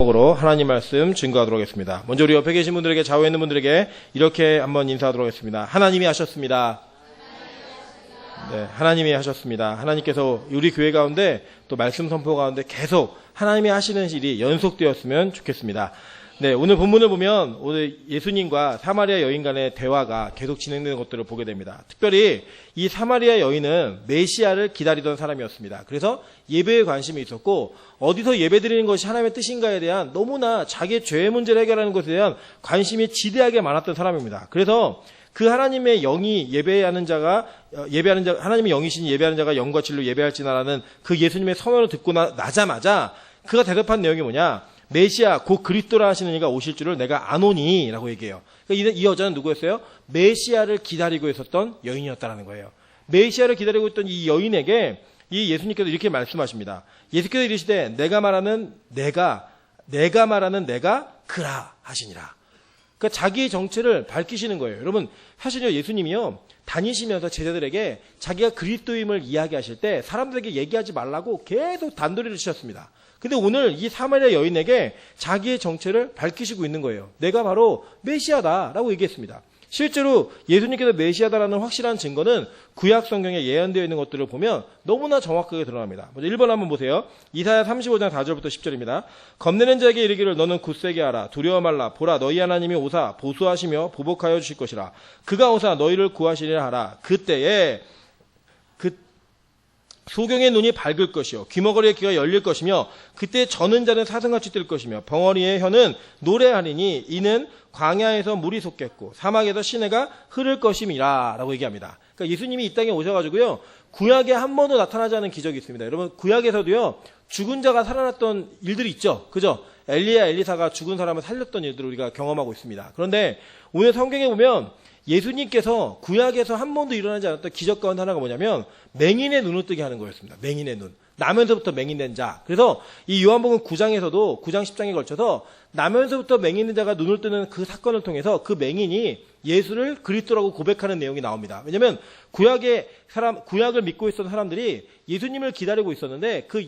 으로 하나님 말씀 증거하도록 하겠습니다. 먼저 우리 옆에 계신 분들에게, 좌우에 있는 분들에게 이렇게 한번 인사하도록 하겠습니다. 하나님이 하셨습니다. 네, 하나님이 하셨습니다. 하나님께서 우리 교회 가운데 또 말씀 선포 가운데 계속 하나님이 하시는 일이 연속되었으면 좋겠습니다. 네, 오늘 본문을 보면 오늘 예수님과 사마리아 여인 간의 대화가 계속 진행되는 것들을 보게 됩니다. 특별히 이 사마리아 여인은 메시아를 기다리던 사람이었습니다. 그래서 예배에 관심이 있었고 어디서 예배드리는 것이 하나님의 뜻인가에 대한 너무나 자기의 죄의 문제를 해결하는 것에 대한 관심이 지대하게 많았던 사람입니다. 그래서 그 하나님의 영이 하나님의 영이신 예배하는 자가 영과 진리로 예배할지나라는 그 예수님의 선언을 듣고 나자마자 그가 대답한 내용이 뭐냐? 메시아 곧 그리스도라 하시는 이가 오실 줄을 내가 아노니 라고 얘기해요. 그러니까 이 여자는 누구였어요? 메시아를 기다리고 있었던 여인이었다는 거예요. 메시아를 기다리고 있던 이 여인에게 이 예수님께서 이렇게 말씀하십니다. 예수께서 이르시되 내가 말하는 내가 그라 하시니라. 그러니까 자기의 정체를 밝히시는 거예요. 여러분 사실요, 예수님이요 다니시면서 제자들에게 자기가 그리스도임을 이야기하실 때 사람들에게 얘기하지 말라고 계속 단도리를 치셨습니다. 근데 오늘 이 사마리아 여인에게 자기의 정체를 밝히시고 있는 거예요. 내가 바로 메시아다라고 얘기했습니다. 실제로 예수님께서 메시아다라는 확실한 증거는 구약 성경에 예언되어 있는 것들을 보면 너무나 정확하게 드러납니다. 먼저 1번 한번 보세요. 이사야 35장 4절부터 10절입니다. 겁내는 자에게 이르기를 너는 굳세게 하라. 두려워 말라. 보라 너희 하나님이 오사 보수하시며 보복하여 주실 것이라. 그가 오사 너희를 구하시리라 하라. 그때에 소경의 눈이 밝을 것이요 귀머거리의 귀가 열릴 것이며 그때 저는 자는 사슴같이 뛸 것이며 벙어리의 혀는 노래하리니 이는 광야에서 물이 솟겠고 사막에서 시내가 흐를 것임이라 라고 얘기합니다. 그러니까 예수님이 이 땅에 오셔가지고요 구약에 한 번도 나타나지 않은 기적이 있습니다. 여러분 구약에서도요 죽은 자가 살아났던 일들이 있죠. 그죠? 엘리야 엘리사가 죽은 사람을 살렸던 일들을 우리가 경험하고 있습니다. 그런데 오늘 성경에 보면 예수님께서 구약에서 한 번도 일어나지 않았던 기적 가운데 하나가 뭐냐면 맹인의 눈을 뜨게 하는 거였습니다. 맹인의 눈. 나면서부터 맹인된 자. 그래서 이 요한복음 9장에서도 9장 10장에 걸쳐서 나면서부터 맹인된 자가 눈을 뜨는 그 사건을 통해서 그 맹인이 예수를 그리스도라고 고백하는 내용이 나옵니다. 왜냐하면 구약을 믿고 있었던 사람들이 예수님을 기다리고 있었는데 그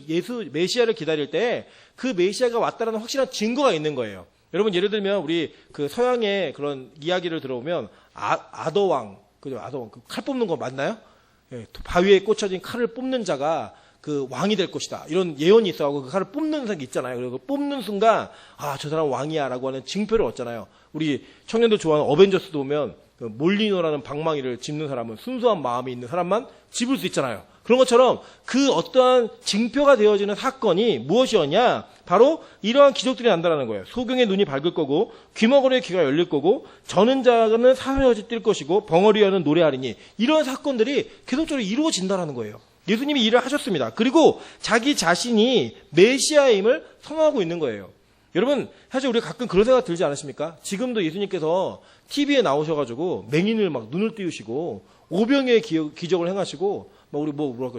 메시아를 기다릴 때 그 메시아가 왔다는 확실한 증거가 있는 거예요. 여러분 예를 들면 우리 그 서양의 그런 이야기를 들어보면 아더왕, 그죠? 아더왕 칼 뽑는 거 맞나요? 예, 바위에 꽂혀진 칼을 뽑는 자가 그 왕이 될 것이다. 이런 예언이 있어가지고 그 칼을 뽑는 사람이 있잖아요. 그리고 뽑는 순간 저 사람 왕이야라고 하는 징표를 얻잖아요. 우리 청년들 좋아하는 어벤져스도 보면 그 몰리노라는 방망이를 짚는 사람은 순수한 마음이 있는 사람만 짚을 수 있잖아요. 그런 것처럼 그 어떠한 징표가 되어지는 사건이 무엇이었냐? 바로 이러한 기적들이 난다는 거예요. 소경의 눈이 밝을 거고 귀머거리의 귀가 열릴 거고 저는 자는 사슴같이 뛸 것이고 벙어리여는 노래하리니 이런 사건들이 계속적으로 이루어진다는 거예요. 예수님이 일을 하셨습니다. 그리고 자기 자신이 메시아임을 선언하고 있는 거예요. 여러분 사실 우리가 가끔 그런 생각 들지 않으십니까? 지금도 예수님께서 TV에 나오셔가지고 맹인을 막 눈을 띄우시고 오병이의 기적을 행하시고 막 우리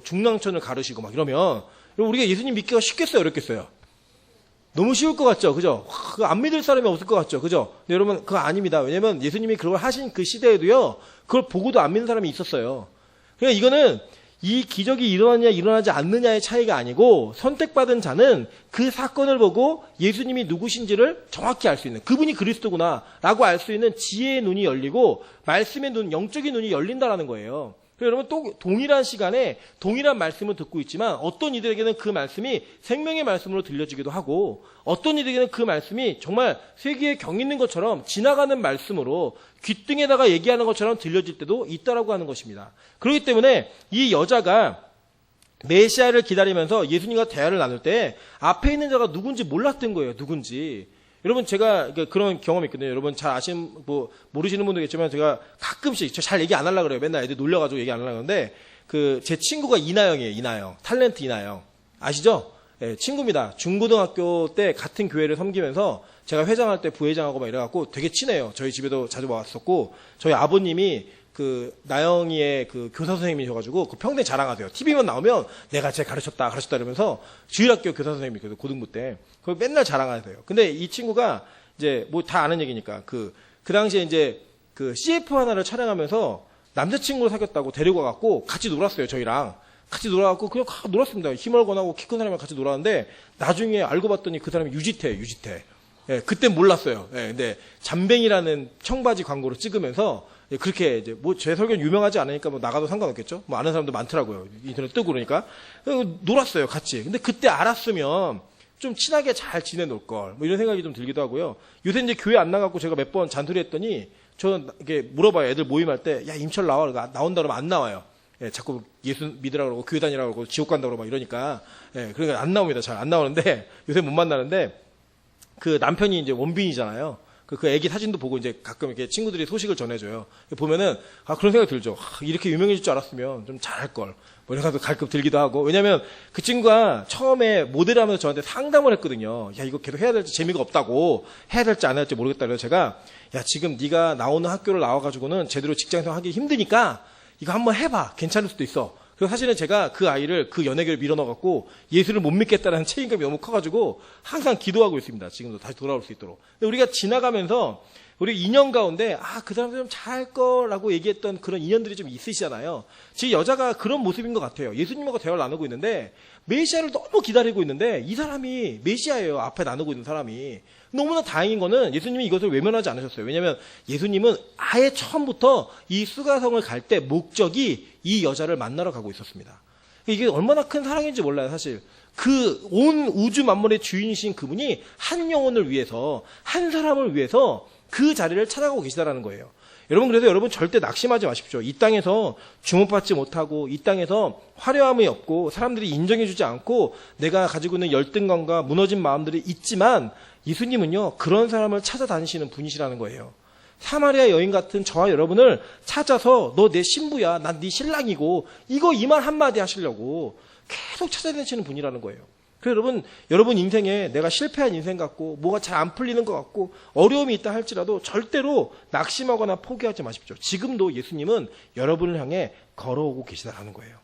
중랑천을 가르시고 막 이러면 우리가 예수님 믿기가 쉽겠어요, 어렵겠어요? 너무 쉬울 것 같죠, 그죠? 그거 안 믿을 사람이 없을 것 같죠, 그죠? 근데 여러분 그거 아닙니다. 왜냐면 예수님이 그걸 하신 그 시대에도요, 그걸 보고도 안 믿는 사람이 있었어요. 그러니까 이거는 이 기적이 일어나냐 일어나지 않느냐의 차이가 아니고 선택받은 자는 그 사건을 보고 예수님이 누구신지를 정확히 알 수 있는, 그분이 그리스도구나 라고 알 수 있는 지혜의 눈이 열리고 말씀의 눈, 영적인 눈이 열린다라는 거예요. 여러분 또 동일한 시간에 동일한 말씀을 듣고 있지만 어떤 이들에게는 그 말씀이 생명의 말씀으로 들려지기도 하고 어떤 이들에게는 그 말씀이 정말 세기의 경 있는 것처럼 지나가는 말씀으로 귓등에다가 얘기하는 것처럼 들려질 때도 있다라고 하는 것입니다. 그렇기 때문에 이 여자가 메시아를 기다리면서 예수님과 대화를 나눌 때 앞에 있는 자가 누군지 몰랐던 거예요. 누군지. 여러분 제가 그런 경험이 있거든요. 여러분 잘 모르시는 분도 있겠지만 제가 가끔씩 잘 얘기 안 하려고 그래요. 맨날 애들 놀려가지고 얘기 안 하려고 하는데 제 친구가 이나영이에요. 이나영. 탤런트 이나영. 아시죠? 네, 친구입니다. 중고등학교 때 같은 교회를 섬기면서 제가 회장할 때 부회장하고 막 이래갖고 되게 친해요. 저희 집에도 자주 왔었고 저희 아버님이 나영이의 교사 선생님이셔가지고 평생 자랑하세요. TV만 나오면 내가 쟤 가르쳤다 이러면서 주일학교 교사 선생님이 고등부 때 그걸 맨날 자랑하세요. 근데 이 친구가 이제 다 아는 얘기니까 그 당시에 이제 CF 하나를 촬영하면서 남자친구를 사귀었다고 데리고 와갖고 같이 놀았어요. 저희랑. 같이 놀아갖고 그냥 놀았습니다. 희멀건하고 키 큰 사람이랑 같이 놀았는데 나중에 알고 봤더니 그 사람이 유지태. 예, 그때 몰랐어요. 예, 근데 잠뱅이라는 청바지 광고를 찍으면서 예, 그렇게 이제 뭐 제 설교는 유명하지 않으니까 뭐 나가도 상관없겠죠. 뭐 아는 사람도 많더라고요. 인터넷 뜨고 그러니까 놀았어요, 같이. 근데 그때 알았으면 좀 친하게 잘 지내놓을 걸. 뭐 이런 생각이 좀 들기도 하고요. 요새 이제 교회 안 나가고 제가 몇 번 잔소리했더니 저는 이게 물어봐요. 애들 모임할 때 야 임철 나와. 나온다 그러면 안 나와요. 예, 자꾸 예수 믿으라 그러고 교회 다니라 그러고 지옥 간다 그러고 막 이러니까 예, 그러니까 안 나옵니다. 잘 안 나오는데 요새 못 만나는데 그 남편이 이제 원빈이잖아요. 그 애기 사진도 보고 이제 가끔 이렇게 친구들이 소식을 전해줘요. 보면은 그런 생각이 들죠. 이렇게 유명해질 줄 알았으면 좀 잘할 걸. 뭐 이런 생각도 가끔 들기도 하고. 왜냐면 그 친구가 처음에 모델하면서 저한테 상담을 했거든요. 야 이거 계속 해야 될지 재미가 없다고 해야 될지 안 해야 될지 모르겠다. 그래서 제가 야 지금 네가 나오는 학교를 나와가지고는 제대로 직장생활 하기 힘드니까 이거 한번 해봐. 괜찮을 수도 있어. 그래서 사실은 제가 그 아이를 그 연예계를 밀어넣어갖고 예수를 못 믿겠다는 책임감이 너무 커가지고 항상 기도하고 있습니다. 지금도 다시 돌아올 수 있도록. 근데 우리가 지나가면서 우리 인연 가운데 그 사람들 좀 잘할 거라고 얘기했던 그런 인연들이 좀 있으시잖아요. 지금 여자가 그런 모습인 것 같아요. 예수님하고 대화를 나누고 있는데 메시아를 너무 기다리고 있는데 이 사람이 메시아예요. 앞에 나누고 있는 사람이. 너무나 다행인 거는 예수님이 이것을 외면하지 않으셨어요. 왜냐하면 예수님은 아예 처음부터 이 수가성을 갈 때 목적이 이 여자를 만나러 가고 있었습니다. 이게 얼마나 큰 사랑인지 몰라요, 사실. 그 온 우주 만물의 주인이신 그분이 한 영혼을 위해서, 한 사람을 위해서 그 자리를 찾아가고 계시다라는 거예요. 여러분, 그래서 여러분 절대 낙심하지 마십시오. 이 땅에서 주목받지 못하고, 이 땅에서 화려함이 없고, 사람들이 인정해주지 않고, 내가 가지고 있는 열등감과 무너진 마음들이 있지만, 예수님은요, 그런 사람을 찾아다니시는 분이시라는 거예요. 사마리아 여인 같은 저와 여러분을 찾아서 너 내 신부야, 난 네 신랑이고 이거 이 말 한마디 하시려고 계속 찾아다니시는 분이라는 거예요. 그래서 여러분 인생에 내가 실패한 인생 같고 뭐가 잘 안 풀리는 것 같고 어려움이 있다 할지라도 절대로 낙심하거나 포기하지 마십시오. 지금도 예수님은 여러분을 향해 걸어오고 계시다라는 거예요.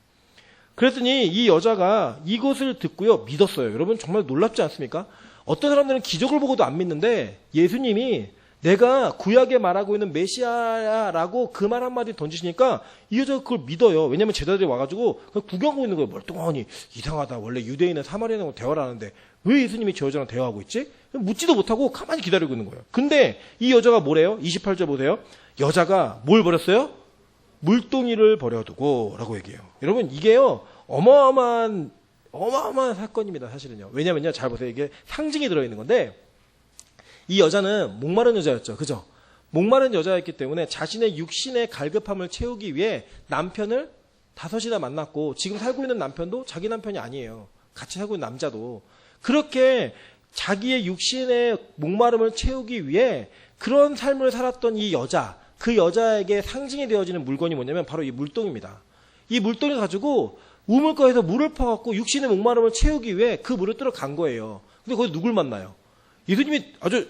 그랬더니 이 여자가 이것을 듣고요, 믿었어요. 여러분 정말 놀랍지 않습니까? 어떤 사람들은 기적을 보고도 안 믿는데 예수님이 내가 구약에 말하고 있는 메시아라고 그 말 한마디 던지시니까 이 여자가 그걸 믿어요. 왜냐하면 제자들이 와가지고 구경하고 있는 거예요. 멀뚱하니 이상하다. 원래 유대인은 사마리아인하고 대화를 하는데 왜 예수님이 저 여자랑 대화하고 있지? 묻지도 못하고 가만히 기다리고 있는 거예요. 근데 이 여자가 뭐래요? 28절 보세요. 여자가 뭘 버렸어요? 물동이를 버려두고 라고 얘기해요. 여러분 이게요 어마어마한 사건입니다. 사실은요. 왜냐면요, 잘 보세요. 이게 상징이 들어있는 건데 이 여자는 목마른 여자였죠. 그죠? 목마른 여자였기 때문에 자신의 육신의 갈급함을 채우기 위해 남편을 5이나 만났고 지금 살고 있는 남편도 자기 남편이 아니에요. 같이 살고 있는 남자도. 그렇게 자기의 육신의 목마름을 채우기 위해 그런 삶을 살았던 이 여자, 그 여자에게 상징이 되어지는 물건이 뭐냐면 바로 이 물동입니다. 이 물동을 가지고 우물가에서 물을 퍼갖고 육신의 목마름을 채우기 위해 그 물을 뜨러 간 거예요. 근데 거기 누굴 만나요? 예수님이 아주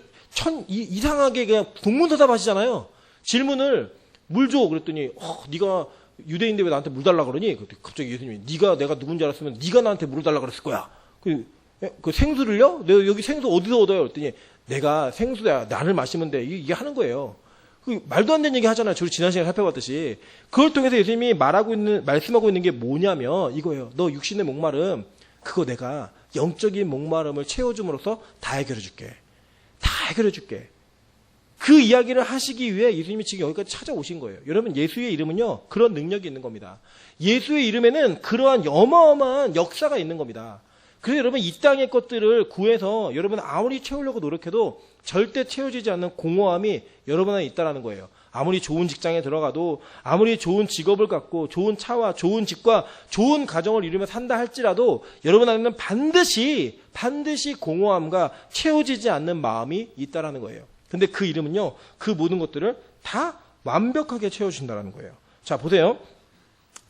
이상하게 그냥 동문서답 하시잖아요. 질문을 물 줘 그랬더니 네가 유대인데 왜 나한테 물 달라 그러니? 갑자기 예수님이 내가 누군지 알았으면 네가 나한테 물을 달라 그랬을 거야. 그 생수를요? 내가 여기 생수 어디서 얻어요? 그랬더니 내가 생수야 나를 마시면 돼. 이게 하는 거예요. 말도 안 되는 얘기 하잖아요. 저희 지난 시간에 살펴봤듯이. 그걸 통해서 예수님이 말씀하고 있는 게 뭐냐면 이거예요. 너 육신의 목마름 그거 내가 영적인 목마름을 채워줌으로써 다 해결해줄게. 다 해결해줄게. 그 이야기를 하시기 위해 예수님이 지금 여기까지 찾아오신 거예요. 여러분 예수의 이름은요 그런 능력이 있는 겁니다. 예수의 이름에는 그러한 어마어마한 역사가 있는 겁니다. 그래서 여러분 이 땅의 것들을 구해서 여러분 아무리 채우려고 노력해도 절대 채워지지 않는 공허함이 여러분 안에 있다는 거예요. 아무리 좋은 직장에 들어가도 아무리 좋은 직업을 갖고 좋은 차와 좋은 집과 좋은 가정을 이루며 산다 할지라도 여러분 안에는 반드시 공허함과 채워지지 않는 마음이 있다는 거예요. 근데 그 이름은요 그 모든 것들을 다 완벽하게 채워준다는 거예요. 자 보세요.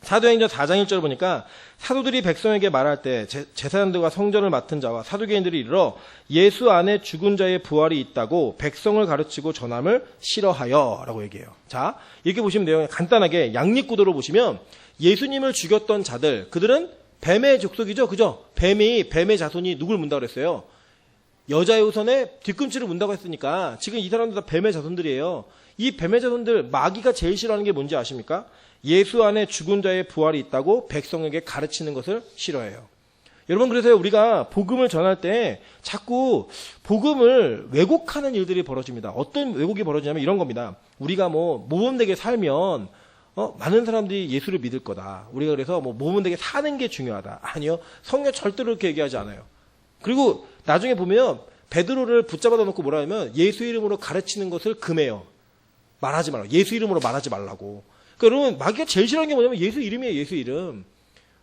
사도행전 4장 1절 보니까 사도들이 백성에게 말할 때 제사장들과 성전을 맡은 자와 사두개인들이 이르러 예수 안에 죽은 자의 부활이 있다고 백성을 가르치고 전함을 싫어하여 라고 얘기해요. 자 이렇게 보시면 내용이 간단하게 양립구도로 보시면 예수님을 죽였던 자들 그들은 뱀의 족속이죠. 그죠? 뱀의 자손이 누굴 문다 그랬어요? 여자의 우선에 뒤꿈치를 문다고 했으니까 지금 이 사람들 다 뱀의 자손들이에요. 이 뱀의 자손들 마귀가 제일 싫어하는 게 뭔지 아십니까? 예수 안에 죽은 자의 부활이 있다고 백성에게 가르치는 것을 싫어해요. 여러분, 그래서 우리가 복음을 전할 때 자꾸 복음을 왜곡하는 일들이 벌어집니다. 어떤 왜곡이 벌어지냐면 이런 겁니다. 우리가 모범되게 살면 많은 사람들이 예수를 믿을 거다. 우리가 그래서 모범되게 사는 게 중요하다. 아니요. 성경 절대로 그렇게 얘기하지 않아요. 그리고 나중에 보면 베드로를 붙잡아다 놓고 뭐라 하면 예수 이름으로 가르치는 것을 금해요. 말하지 말라고. 예수 이름으로 말하지 말라고. 그러니까 여러분, 마귀가 제일 싫어하는 게 뭐냐면 예수 이름이에요. 예수 이름.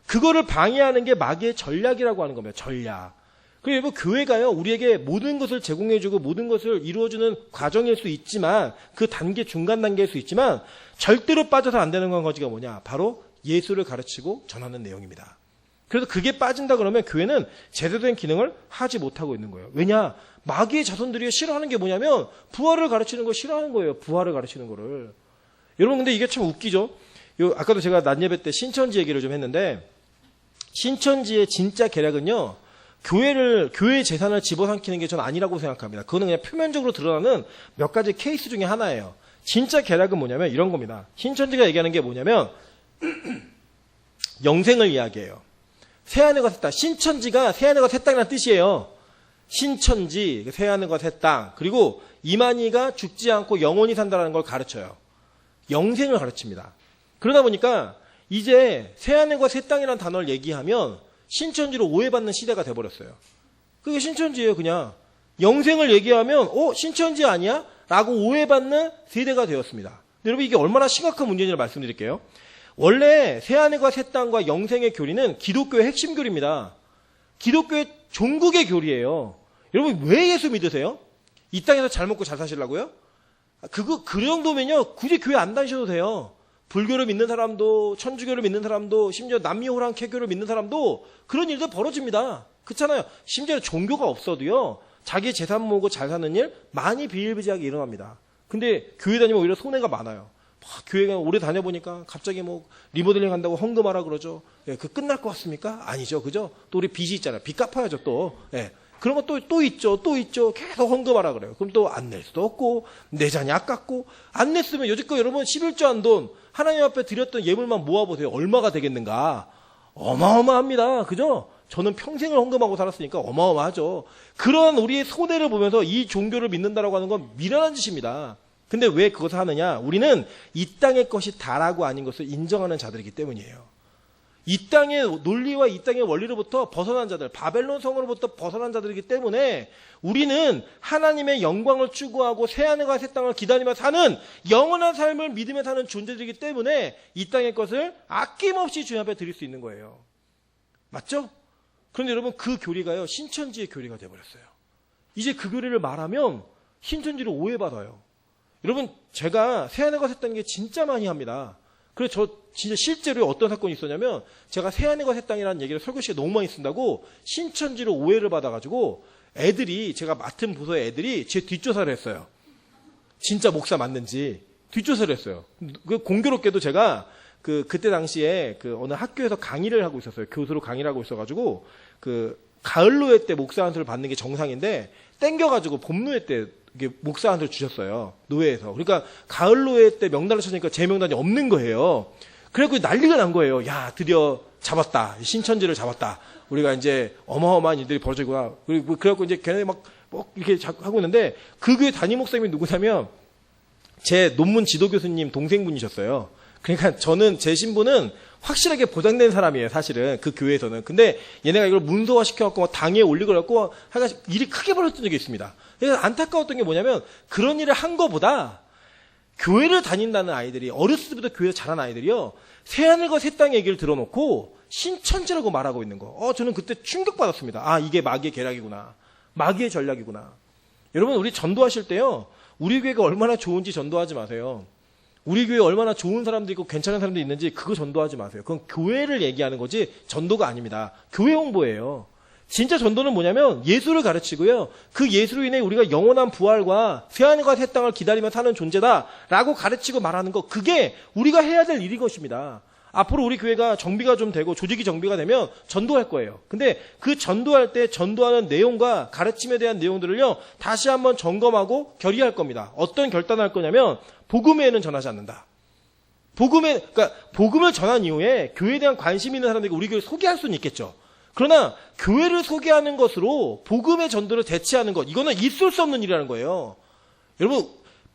그거를 방해하는 게 마귀의 전략이라고 하는 겁니다. 전략. 그리고 여러분, 교회가요, 우리에게 모든 것을 제공해주고 모든 것을 이루어주는 과정일 수 있지만, 그 단계, 중간 단계일 수 있지만, 절대로 빠져서 안 되는 건 거지가 뭐냐? 바로 예수를 가르치고 전하는 내용입니다. 그래서 그게 빠진다 그러면 교회는 제대로 된 기능을 하지 못하고 있는 거예요. 왜냐? 마귀의 자손들이 싫어하는 게 뭐냐면, 부활을 가르치는 걸 싫어하는 거예요. 부활을 가르치는 거를. 여러분, 근데 이게 참 웃기죠? 아까도 제가 낮 예배 때 신천지 얘기를 좀 했는데, 신천지의 진짜 계략은요, 교회 재산을 집어삼키는 게 저는 아니라고 생각합니다. 그거는 그냥 표면적으로 드러나는 몇 가지 케이스 중에 하나예요. 진짜 계략은 뭐냐면 이런 겁니다. 신천지가 얘기하는 게 뭐냐면, 영생을 이야기해요. 새하늘과 새 땅. 신천지가 새하늘과 새 땅이라는 뜻이에요. 신천지, 새하늘과 새 땅. 그리고 이만희가 죽지 않고 영원히 산다는 걸 가르쳐요. 영생을 가르칩니다. 그러다 보니까 이제 새하늘과 새 땅이라는 단어를 얘기하면 신천지로 오해받는 시대가 돼버렸어요. 그게 신천지예요. 그냥 영생을 얘기하면 신천지 아니야? 라고 오해받는 세대가 되었습니다. 여러분, 이게 얼마나 심각한 문제인지 말씀드릴게요. 원래 새하늘과 새 땅과 영생의 교리는 기독교의 핵심 교리입니다. 기독교의 종국의 교리예요. 여러분, 왜 예수 믿으세요? 이 땅에서 잘 먹고 잘 사시려고요? 그 정도면요, 굳이 교회 안 다니셔도 돼요. 불교를 믿는 사람도, 천주교를 믿는 사람도, 심지어 남미호랑 캐교를 믿는 사람도 그런 일도 벌어집니다. 그렇잖아요. 심지어 종교가 없어도요, 자기 재산 모으고 잘 사는 일 많이 비일비재하게 일어납니다. 근데 교회 다니면 오히려 손해가 많아요. 교회 오래 다녀보니까 갑자기 리모델링 한다고 헌금하라 그러죠. 예, 그 끝날 것 같습니까? 아니죠. 그죠? 또 우리 빚이 있잖아요. 빚 갚아야죠, 또. 예. 그런 거 또 있죠. 계속 헌금하라 그래요. 그럼 또 안 낼 수도 없고, 내잔이 아깝고, 안 냈으면 여지껏 여러분 11조 한 돈, 하나님 앞에 드렸던 예물만 모아보세요. 얼마가 되겠는가? 어마어마합니다. 그죠? 저는 평생을 헌금하고 살았으니까 어마어마하죠. 그런 우리의 손해를 보면서 이 종교를 믿는다라고 하는 건 미련한 짓입니다. 근데 왜 그것을 하느냐? 우리는 이 땅의 것이 다라고 아닌 것을 인정하는 자들이기 때문이에요. 이 땅의 논리와 이 땅의 원리로부터 벗어난 자들, 바벨론 성으로부터 벗어난 자들이기 때문에 우리는 하나님의 영광을 추구하고 새하늘과 새 땅을 기다리며 사는 영원한 삶을 믿으며 사는 존재들이기 때문에 이 땅의 것을 아낌없이 주님 앞에 드릴 수 있는 거예요. 맞죠? 그런데 여러분, 그 교리가요, 신천지의 교리가 되어버렸어요. 이제 그 교리를 말하면 신천지를 오해받아요. 여러분, 제가 새하늘과 새 땅인 게 진짜 많이 합니다. 그래서 저 진짜 실제로 어떤 사건이 있었냐면, 제가 새하늘과 새 땅이라는 얘기를 설교 시간에 너무 많이 쓴다고 신천지로 오해를 받아가지고 제가 맡은 부서의 애들이 제 뒷조사를 했어요. 진짜 목사 맞는지 뒷조사를 했어요. 공교롭게도 제가 그때 당시에 어느 학교에서 강의를 하고 있었어요. 교수로 강의를 하고 있어가지고 가을노회 때 목사 한 수를 받는 게 정상인데 땡겨가지고 봄노회 때 이게 목사 한 수를 주셨어요. 노회에서. 그러니까 가을노회 때 명단을 찾으니까 제 명단이 없는 거예요. 그래갖고 난리가 난 거예요. 야, 드디어 잡았다. 신천지를 잡았다. 우리가 이제 어마어마한 일들이 벌어지구나. 그래갖고 이제 걔네 막 이렇게 하고 있는데, 그 교회 담임 목사님이 누구냐면 제 논문 지도 교수님 동생분이셨어요. 그러니까 저는, 제 신분은 확실하게 보장된 사람이에요, 사실은. 그 교회에서는. 근데 얘네가 이걸 문서화 시켜갖고 당에 올리고 그래갖고 하여간 일이 크게 벌어졌던 적이 있습니다. 그래서 안타까웠던 게 뭐냐면, 그런 일을 한 거보다 교회를 다닌다는 아이들이, 어렸을 때부터 교회에서 자란 아이들이요, 새하늘과 새 땅 얘기를 들어놓고 신천지라고 말하고 있는 거. 저는 그때 충격받았습니다. 이게 마귀의 계략이구나. 마귀의 전략이구나. 여러분, 우리 전도하실 때요, 우리 교회가 얼마나 좋은지 전도하지 마세요. 우리 교회에 얼마나 좋은 사람도 있고 괜찮은 사람도 있는지 그거 전도하지 마세요. 그건 교회를 얘기하는 거지 전도가 아닙니다. 교회 홍보예요. 진짜 전도는 뭐냐면 예수를 가르치고요, 그 예수로 인해 우리가 영원한 부활과 새하늘과 새 땅을 기다리며 사는 존재다라고 가르치고 말하는 거, 그게 우리가 해야 될 일인 것입니다. 앞으로 우리 교회가 정비가 좀 되고 조직이 정비가 되면 전도할 거예요. 근데 그 전도할 때 전도하는 내용과 가르침에 대한 내용들을요, 다시 한번 점검하고 결의할 겁니다. 어떤 결단을 할 거냐면, 복음에는 전하지 않는다. 그러니까 복음을 전한 이후에 교회에 대한 관심 있는 사람들에게 우리 교회를 소개할 수는 있겠죠. 그러나 교회를 소개하는 것으로 복음의 전도를 대체하는 것, 이거는 있을 수 없는 일이라는 거예요. 여러분,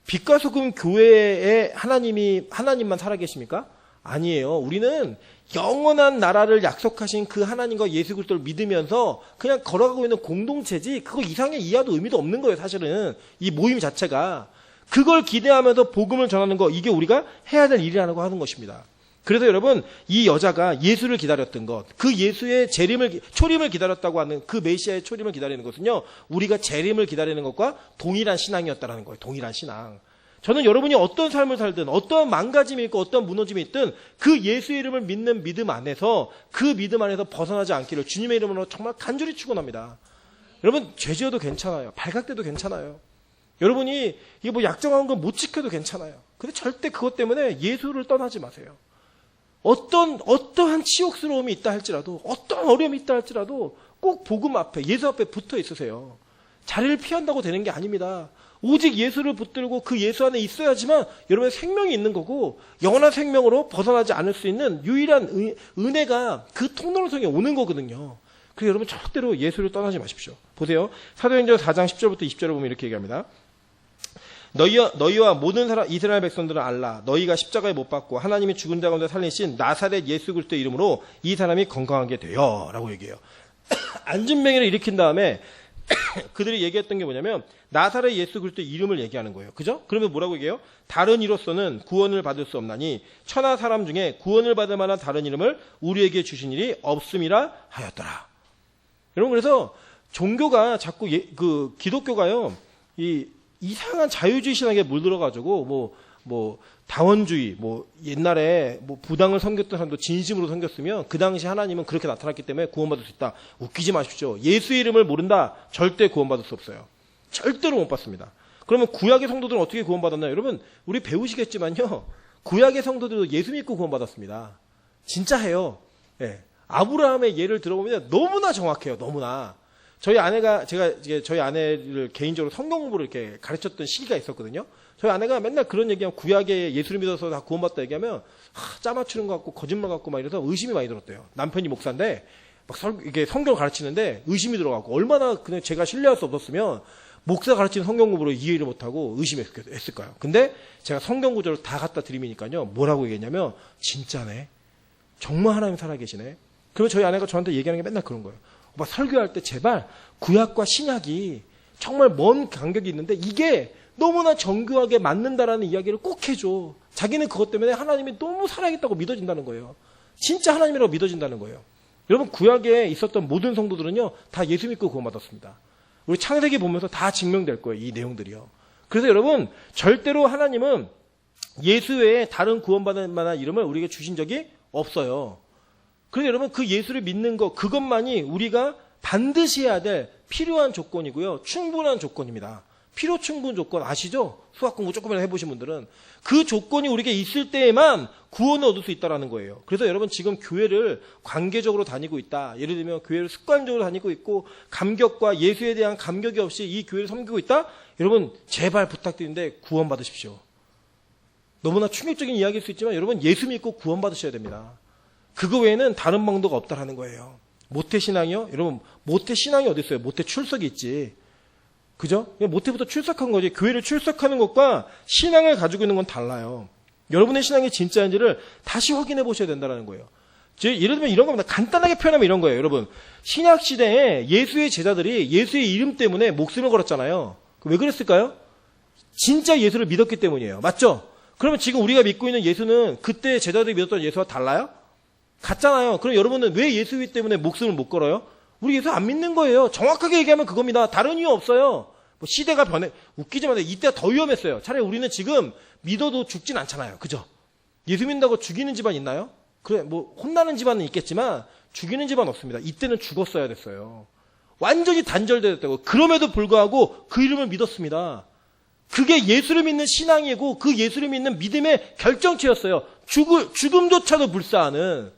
빛과 소금 교회에 하나님만 살아계십니까? 아니에요. 우리는 영원한 나라를 약속하신 그 하나님과 예수 그리스도를 믿으면서 그냥 걸어가고 있는 공동체지, 그거 이상의 이하도 의미도 없는 거예요. 사실은 이 모임 자체가. 그걸 기대하면서 복음을 전하는 거, 이게 우리가 해야 될 일이라고 하는 것입니다. 그래서 여러분, 이 여자가 예수를 기다렸던 것, 그 예수의 초림을 기다렸다고 하는 그 메시아의 초림을 기다리는 것은요, 우리가 재림을 기다리는 것과 동일한 신앙이었다라는 거예요. 동일한 신앙. 저는 여러분이 어떤 삶을 살든, 어떤 망가짐이 있고 어떤 무너짐이 있든 그 예수 이름을 믿는 믿음 안에서, 그 믿음 안에서 벗어나지 않기를 주님의 이름으로 정말 간절히 축원합니다. 여러분, 죄 지어도 괜찮아요. 발각돼도 괜찮아요. 여러분이 이게 뭐 약정한 거 못 지켜도 괜찮아요. 근데 절대 그것 때문에 예수를 떠나지 마세요. 어떠한 치욕스러움이 있다 할지라도, 어떠한 어려움이 있다 할지라도 꼭 복음 앞에, 예수 앞에 붙어 있으세요. 자리를 피한다고 되는 게 아닙니다. 오직 예수를 붙들고 그 예수 안에 있어야지만 여러분의 생명이 있는 거고, 영원한 생명으로 벗어나지 않을 수 있는 유일한 은혜가 그 통로를 통해 오는 거거든요. 그래서 여러분 절대로 예수를 떠나지 마십시오. 보세요. 사도행전 4장 10절부터 20절을 보면 이렇게 얘기합니다. 너희와 모든 이스라엘 백성들은 알라. 너희가 십자가에 못 박고 하나님이 죽은 자 가운데 살리신 나사렛 예수 그리스도의 이름으로 이 사람이 건강하게 되어 라고 얘기해요. 안진뱅이를 일으킨 다음에 그들이 얘기했던 게 뭐냐면, 나사렛 예수 그리스도의 이름을 얘기하는 거예요. 그죠? 그러면 뭐라고 얘기해요? 다른 이로서는 구원을 받을 수 없나니 천하 사람 중에 구원을 받을 만한 다른 이름을 우리에게 주신 일이 없음이라 하였더라. 여러분, 그래서 종교가 자꾸 기독교가요, 이상한 자유주의 신학에 물들어가지고 다원주의, 옛날에 부당을 섬겼던 사람도 진심으로 섬겼으면 그 당시 하나님은 그렇게 나타났기 때문에 구원받을 수 있다. 웃기지 마십시오. 예수 이름을 모른다. 절대 구원받을 수 없어요. 절대로 못 받습니다. 그러면 구약의 성도들은 어떻게 구원받았나요? 여러분, 우리 배우시겠지만요, 구약의 성도들도 예수 믿고 구원받았습니다. 진짜 해요. 예. 아브라함의 예를 들어보면 너무나 정확해요. 너무나. 제가 저희 아내를 개인적으로 성경 공부를 이렇게 가르쳤던 시기가 있었거든요. 저희 아내가 맨날 그런 얘기하면, 구약에 예수를 믿어서 다 구원받다 얘기하면, 짜맞추는 것 같고, 거짓말 같고 막 이래서 의심이 많이 들었대요. 남편이 목사인데, 이게 성경을 가르치는데 의심이 들어가고, 얼마나 그냥 제가 신뢰할 수 없었으면, 목사 가르치는 성경 공부를 이해를 못하고 의심했을까요? 근데 제가 성경 구절을 다 갖다 드리니까요, 뭐라고 얘기했냐면, 진짜네. 정말 하나님 살아계시네. 그러면 저희 아내가 저한테 얘기하는 게 맨날 그런 거예요. 오빠, 설교할 때 제발 구약과 신약이 정말 먼 간격이 있는데 이게 너무나 정교하게 맞는다라는 이야기를 꼭 해줘. 자기는 그것 때문에 하나님이 너무 살아있다고 믿어진다는 거예요. 진짜 하나님이라고 믿어진다는 거예요. 여러분, 구약에 있었던 모든 성도들은요, 다 예수 믿고 구원받았습니다. 우리 창세기 보면서 다 증명될 거예요, 이 내용들이요. 그래서 여러분, 절대로 하나님은 예수 외에 다른 구원받을 만한 이름을 우리에게 주신 적이 없어요. 그래서 여러분, 그 예수를 믿는 것, 그것만이 우리가 반드시 해야 될 필요한 조건이고요, 충분한 조건입니다. 필요 충분 조건 아시죠? 수학 공부 조금이라도 해보신 분들은 그 조건이 우리에게 있을 때에만 구원을 얻을 수 있다는 거예요. 그래서 여러분, 지금 교회를 관계적으로 다니고 있다, 예를 들면 교회를 습관적으로 다니고 있고 감격과 예수에 대한 감격이 없이 이 교회를 섬기고 있다, 여러분 제발 부탁드리는데 구원 받으십시오. 너무나 충격적인 이야기일 수 있지만 여러분, 예수 믿고 구원 받으셔야 됩니다. 그거 외에는 다른 방도가 없다라는 거예요. 모태신앙이요? 여러분, 모태신앙이 어디 있어요? 모태 출석이 있지. 그죠? 모태부터 출석한 거지. 교회를 출석하는 것과 신앙을 가지고 있는 건 달라요. 여러분의 신앙이 진짜인지를 다시 확인해 보셔야 된다는 거예요. 예를 들면 이런 겁니다. 간단하게 표현하면 이런 거예요. 여러분, 신약 시대에 예수의 제자들이 예수의 이름 때문에 목숨을 걸었잖아요. 왜 그랬을까요? 진짜 예수를 믿었기 때문이에요. 맞죠? 그러면 지금 우리가 믿고 있는 예수는 그때 제자들이 믿었던 예수와 달라요? 같잖아요. 그럼 여러분은 왜 예수 때문에 목숨을 못 걸어요? 우리 예수 안 믿는 거예요. 정확하게 얘기하면 그겁니다. 다른 이유 없어요. 시대가 웃기지 마세요. 이때가 더 위험했어요. 차라리 우리는 지금 믿어도 죽진 않잖아요. 그죠? 예수 믿는다고 죽이는 집안 있나요? 그래, 혼나는 집안은 있겠지만 죽이는 집안 없습니다. 이때는 죽었어야 됐어요. 완전히 단절되었다고. 그럼에도 불구하고 그 이름을 믿었습니다. 그게 예수를 믿는 신앙이고 그 예수를 믿는 믿음의 결정체였어요. 죽음조차도 불사하는.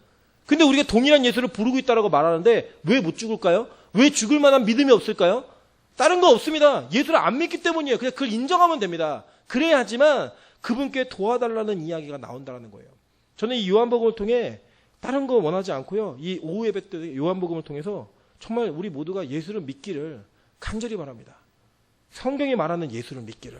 근데 우리가 동일한 예수를 부르고 있다라고 말하는데 왜 못 죽을까요? 왜 죽을 만한 믿음이 없을까요? 다른 거 없습니다. 예수를 안 믿기 때문이에요. 그냥 그걸 인정하면 됩니다. 그래야 하지만 그분께 도와달라는 이야기가 나온다는 거예요. 저는 이 요한복음을 통해 다른 거 원하지 않고요. 이 오후 예배 때 요한복음을 통해서 정말 우리 모두가 예수를 믿기를 간절히 바랍니다. 성경이 말하는 예수를 믿기를,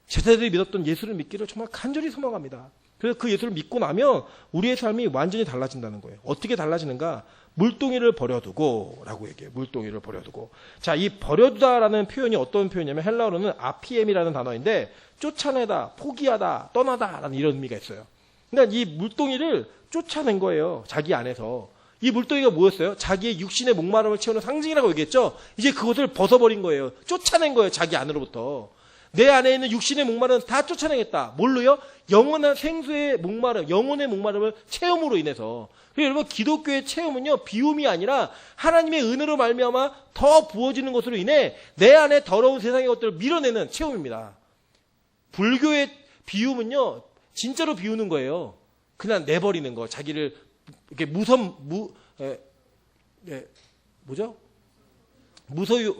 제자들이 믿었던 예수를 믿기를 정말 간절히 소망합니다. 그래서 그 예수를 믿고 나면 우리의 삶이 완전히 달라진다는 거예요. 어떻게 달라지는가? 물동이를 버려두고 라고 얘기해요. 물동이를 버려두고. 자, 이 버려두다라는 표현이 어떤 표현이냐면 헬라어로는 아피엠이라는 단어인데 쫓아내다, 포기하다, 떠나다 라는 이런 의미가 있어요. 그러니까 이 물동이를 쫓아낸 거예요. 자기 안에서. 이 물동이가 뭐였어요? 자기의 육신의 목마름을 채우는 상징이라고 얘기했죠. 이제 그것을 벗어버린 거예요. 쫓아낸 거예요. 자기 안으로부터. 내 안에 있는 육신의 목마름을 다 쫓아내겠다. 뭘로요? 영원한 생수의 목마름, 영혼의 목마름을 체험으로 인해서. 그래서 여러분, 기독교의 체험은요, 비움이 아니라 하나님의 은혜로 말미암아 더 부어지는 것으로 인해 내 안에 더러운 세상의 것들을 밀어내는 체험입니다. 불교의 비움은요, 진짜로 비우는 거예요. 그냥 내버리는 거. 자기를 이렇게 뭐죠? 무소유,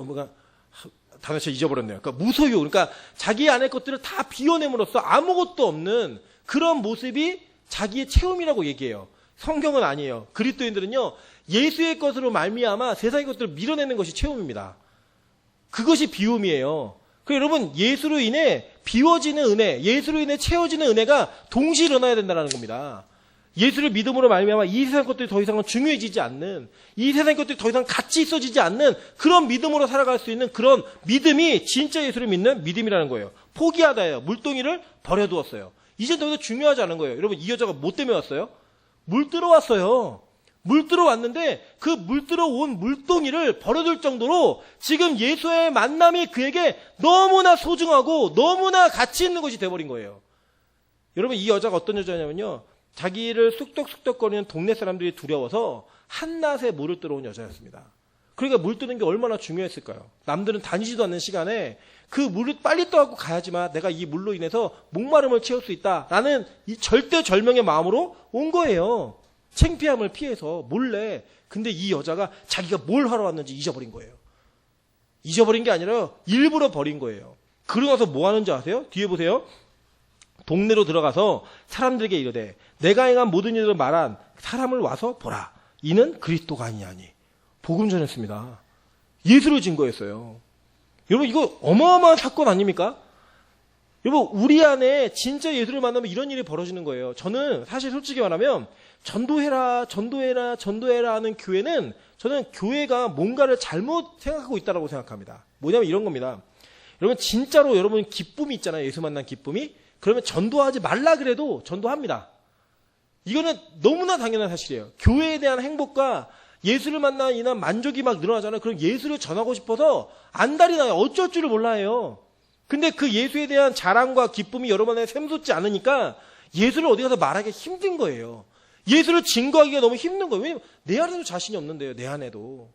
단어 저 잊어버렸네요. 그러니까 무소유. 그러니까 자기 안의 것들을 다 비워냄으로써 아무것도 없는 그런 모습이 자기의 체험이라고 얘기해요. 성경은 아니에요. 그리스도인들은요, 예수의 것으로 말미암아 세상의 것들을 밀어내는 것이 체험입니다. 그것이 비움이에요. 그래서 여러분, 예수로 인해 비워지는 은혜, 예수로 인해 채워지는 은혜가 동시에 일어나야 된다는 겁니다. 예수를 믿음으로 말미암아 이 세상 것들이 더 이상은 중요해지지 않는, 이 세상 것들이 더 이상 가치 있어지지 않는 그런 믿음으로 살아갈 수 있는 그런 믿음이 진짜 예수를 믿는 믿음이라는 거예요. 포기하다예요. 물동이를 버려두었어요. 이제 더 이상 중요하지 않은 거예요. 여러분, 이 여자가 뭐 때문에 왔어요? 물 들어왔어요. 물 들어왔는데 그 물 들어온 물동이를 버려둘 정도로 지금 예수의 만남이 그에게 너무나 소중하고 너무나 가치 있는 것이 돼버린 거예요. 여러분, 이 여자가 어떤 여자냐면요, 자기를 쑥덕쑥덕거리는 동네 사람들이 두려워서 한낮에 물을 들어온 여자였습니다. 그러니까 물 뜨는 게 얼마나 중요했을까요? 남들은 다니지도 않는 시간에 그 물을 빨리 떠갖고 가야지만 내가 이 물로 인해서 목마름을 채울 수 있다라는 이 절대절명의 마음으로 온 거예요. 창피함을 피해서 몰래. 근데 이 여자가 자기가 뭘 하러 왔는지 잊어버린 거예요. 잊어버린 게 아니라 일부러 버린 거예요. 그러고 나서 뭐 하는지 아세요? 뒤에 보세요. 동네로 들어가서 사람들에게 이르되 내가 행한 모든 일을 말한 사람을 와서 보라. 이는 그리스도가 아니하니. 복음 전했습니다. 예수를 증거했어요. 여러분, 이거 어마어마한 사건 아닙니까? 여러분, 우리 안에 진짜 예수를 만나면 이런 일이 벌어지는 거예요. 저는 사실 솔직히 말하면 전도해라 하는 교회는, 저는 교회가 뭔가를 잘못 생각하고 있다고 생각합니다. 뭐냐면 이런 겁니다. 여러분, 진짜로 여러분 기쁨이 있잖아요. 예수 만난 기쁨이. 그러면 전도하지 말라 그래도 전도합니다. 이거는 너무나 당연한 사실이에요. 교회에 대한 행복과 예수를 만나는 이런 만족이 막 늘어나잖아요. 그럼 예수를 전하고 싶어서 안달이 나요. 어쩔 줄을 몰라요. 근데 그 예수에 대한 자랑과 기쁨이 여러분 안에 샘솟지 않으니까 예수를 어디 가서 말하기 힘든 거예요. 예수를 증거하기가 너무 힘든 거예요. 왜냐면 내 안에도 자신이 없는데요. 내 안에도.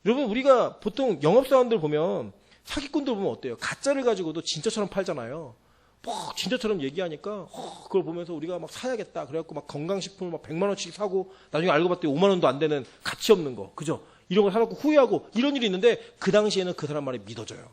여러분, 우리가 보통 영업사원들 보면, 사기꾼들 보면 어때요? 가짜를 가지고도 진짜처럼 팔잖아요. 뭐 진짜처럼 얘기하니까 그걸 보면서 우리가 막 사야겠다. 그래갖고 막 건강식품을 막 100만 원씩 사고 나중에 알고 봤더니 5만 원도 안 되는 가치 없는 거. 그죠? 이런 걸 사놓고 후회하고 이런 일이 있는데 그 당시에는 그 사람 말이 믿어져요.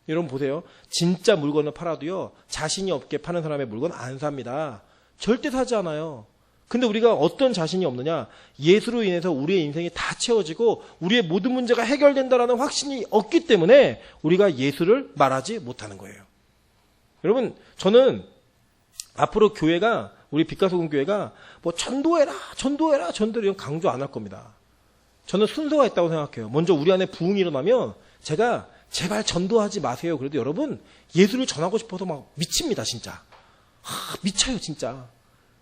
여러분 보세요. 진짜 물건을 팔아도요, 자신이 없게 파는 사람의 물건 안 삽니다. 절대 사지 않아요. 근데 우리가 어떤 자신이 없느냐? 예수로 인해서 우리의 인생이 다 채워지고 우리의 모든 문제가 해결된다라는 확신이 없기 때문에 우리가 예수를 말하지 못하는 거예요. 여러분, 저는 앞으로 교회가, 우리 빛가소금 교회가 뭐 전도해라 이런 강조 안 할 겁니다. 저는 순서가 있다고 생각해요. 먼저 우리 안에 부흥이 일어나면 제가 제발 전도하지 마세요. 그래도 여러분, 예수를 전하고 싶어서 막 미칩니다, 진짜. 미쳐요, 진짜.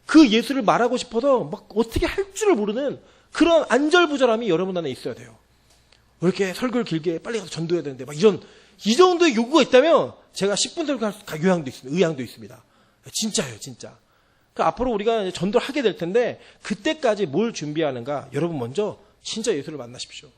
그 예수를 말하고 싶어서 막 어떻게 할 줄을 모르는 그런 안절부절함이 여러분 안에 있어야 돼요. 왜 이렇게 설교를 길게 빨리 가서 전도해야 되는데 막 이 정도의 요구가 있다면 제가 10분 설교할 의향도 있습니다. 진짜예요, 진짜. 그러니까 앞으로 우리가 전도를 하게 될 텐데 그때까지 뭘 준비하는가? 여러분 먼저 진짜 예수를 만나십시오.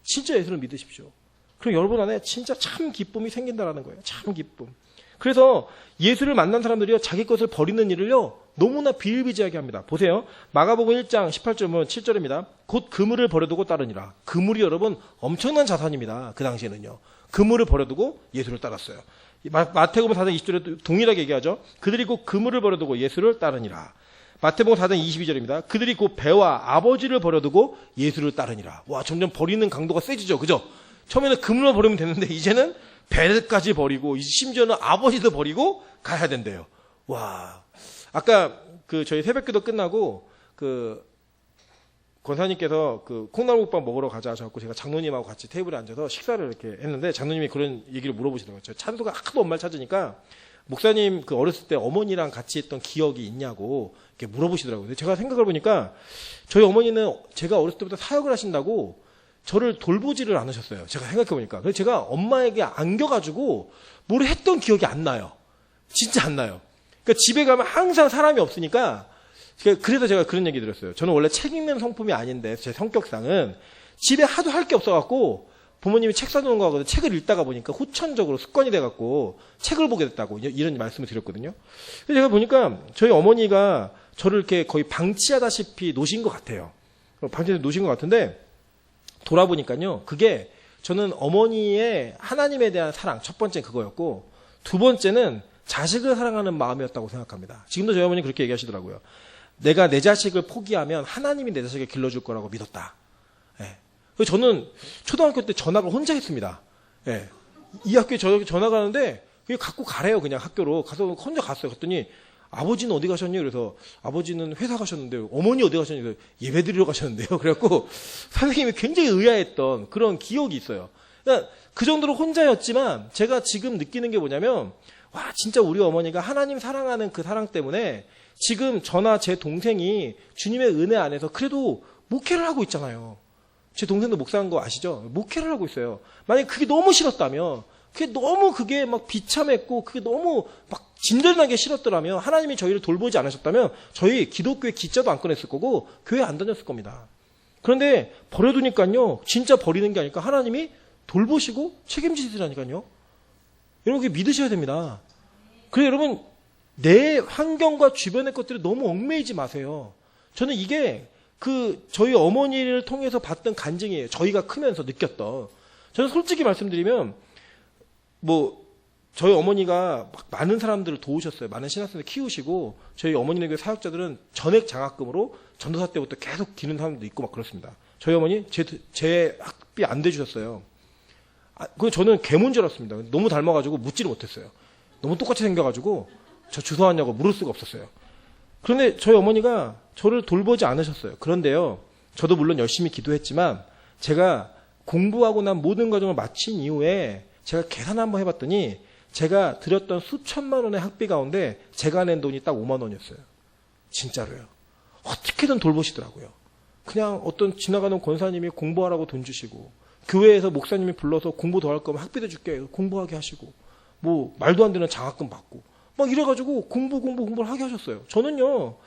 진짜 예수를 믿으십시오. 그럼 여러분 안에 진짜 참 기쁨이 생긴다라는 거예요. 참 기쁨. 그래서 예수를 만난 사람들이요, 자기 것을 버리는 일을요, 너무나 비일비재하게 합니다. 보세요. 마가복음 1장 18절 7절입니다. 곧 그물을 버려두고 따르니라. 그물이 여러분 엄청난 자산입니다. 그 당시에는요. 그물을 버려두고 예수를 따랐어요. 마태복음 4장 20절에 동일하게 얘기하죠. 그들이 곧 그물을 버려두고 예수를 따르니라. 마태복음 4장 22절입니다. 그들이 곧 배와 아버지를 버려두고 예수를 따르니라. 와, 점점 버리는 강도가 세지죠. 그죠? 처음에는 그물만 버리면 되는데 이제는 배까지 버리고 심지어는 아버지도 버리고 가야 된대요. 와, 아까 저희 새벽기도 끝나고 권사님께서 콩나물국밥 먹으러 가자 하셔서 제가 장로님하고 같이 테이블에 앉아서 식사를 이렇게 했는데 장로님이 그런 얘기를 물어보시더라고요. 저 찬수가 하도 엄마를 찾으니까 목사님 어렸을 때 어머니랑 같이 했던 기억이 있냐고 이렇게 물어보시더라고요. 근데 제가 생각을 보니까 저희 어머니는 제가 어렸을 때부터 사역을 하신다고 저를 돌보지를 않으셨어요. 제가 생각해보니까. 그래서 제가 엄마에게 안겨가지고 뭘 했던 기억이 안 나요. 진짜 안 나요. 그러니까 집에 가면 항상 사람이 없으니까 그래서 제가 그런 얘기 들었어요. 저는 원래 책 읽는 성품이 아닌데 제 성격상은 집에 하도 할 게 없어갖고 부모님이 책 사주는 거 하거든요. 책을 읽다가 보니까 후천적으로 습관이 돼갖고 책을 보게 됐다고 이런 말씀을 드렸거든요. 그래서 제가 보니까 저희 어머니가 저를 이렇게 거의 방치하다시피 노신 것 같아요. 방치해서 노신 것 같은데 돌아보니까요. 그게 저는 어머니의 하나님에 대한 사랑, 첫 번째 그거였고 두 번째는 자식을 사랑하는 마음이었다고 생각합니다. 지금도 저희 어머니 그렇게 얘기하시더라고요. 내가 내 자식을 포기하면 하나님이 내 자식을 길러줄 거라고 믿었다. 예. 그래서 저는 초등학교 때 전학을 혼자 했습니다. 예. 이 학교에 전학 가는데 그게 갖고 가래요. 그냥 학교로 가서 혼자 갔어요. 그랬더니 아버지는 어디 가셨냐? 그래서 아버지는 회사 가셨는데요. 어머니 어디 가셨냐? 그래서 예배 드리러 가셨는데요. 그래갖고 선생님이 굉장히 의아했던 그런 기억이 있어요. 그러니까 그 정도로 혼자였지만 제가 지금 느끼는 게 뭐냐면 와, 진짜 우리 어머니가 하나님 사랑하는 그 사랑 때문에 지금 저나 제 동생이 주님의 은혜 안에서 그래도 목회를 하고 있잖아요. 제 동생도 목사한 거 아시죠? 목회를 하고 있어요. 만약에 그게 너무 싫었다면, 그게 막 비참했고, 그게 너무 막 진절나게 싫었더라면, 하나님이 저희를 돌보지 않으셨다면, 저희 기독교에 기자도 안 꺼냈을 거고, 교회 안 다녔을 겁니다. 그런데 버려두니까요, 진짜 버리는 게 아니까 하나님이 돌보시고 책임지시라니까요. 여러분, 그게 믿으셔야 됩니다. 그래서 여러분, 내 환경과 주변의 것들이 너무 얽매이지 마세요. 저는 이게 저희 어머니를 통해서 받던 간증이에요. 저희가 크면서 느꼈던. 저는 솔직히 말씀드리면, 저희 어머니가 막 많은 사람들을 도우셨어요. 많은 신학생들 키우시고, 저희 어머니네 사역자들은 전액 장학금으로 전도사 때부터 계속 기는 사람도 있고 막 그렇습니다. 저희 어머니 제 학비 안 대주셨어요. 저는 개문 줄 알았습니다. 너무 닮아가지고 묻지를 못했어요. 너무 똑같이 생겨가지고 저 주소하냐고 물을 수가 없었어요. 그런데 저희 어머니가 저를 돌보지 않으셨어요. 그런데요, 저도 물론 열심히 기도했지만 제가 공부하고 난 모든 과정을 마친 이후에 제가 계산 한번 해봤더니 제가 드렸던 수천만 원의 학비 가운데 제가 낸 돈이 딱 5만 원이었어요. 진짜로요. 어떻게든 돌보시더라고요. 그냥 어떤 지나가는 권사님이 공부하라고 돈 주시고, 교회에서 목사님이 불러서 공부 더 할 거면 학비도 줄게 공부하게 하시고, 말도 안 되는 장학금 받고 막 이래가지고 공부를 하게 하셨어요. 저는요,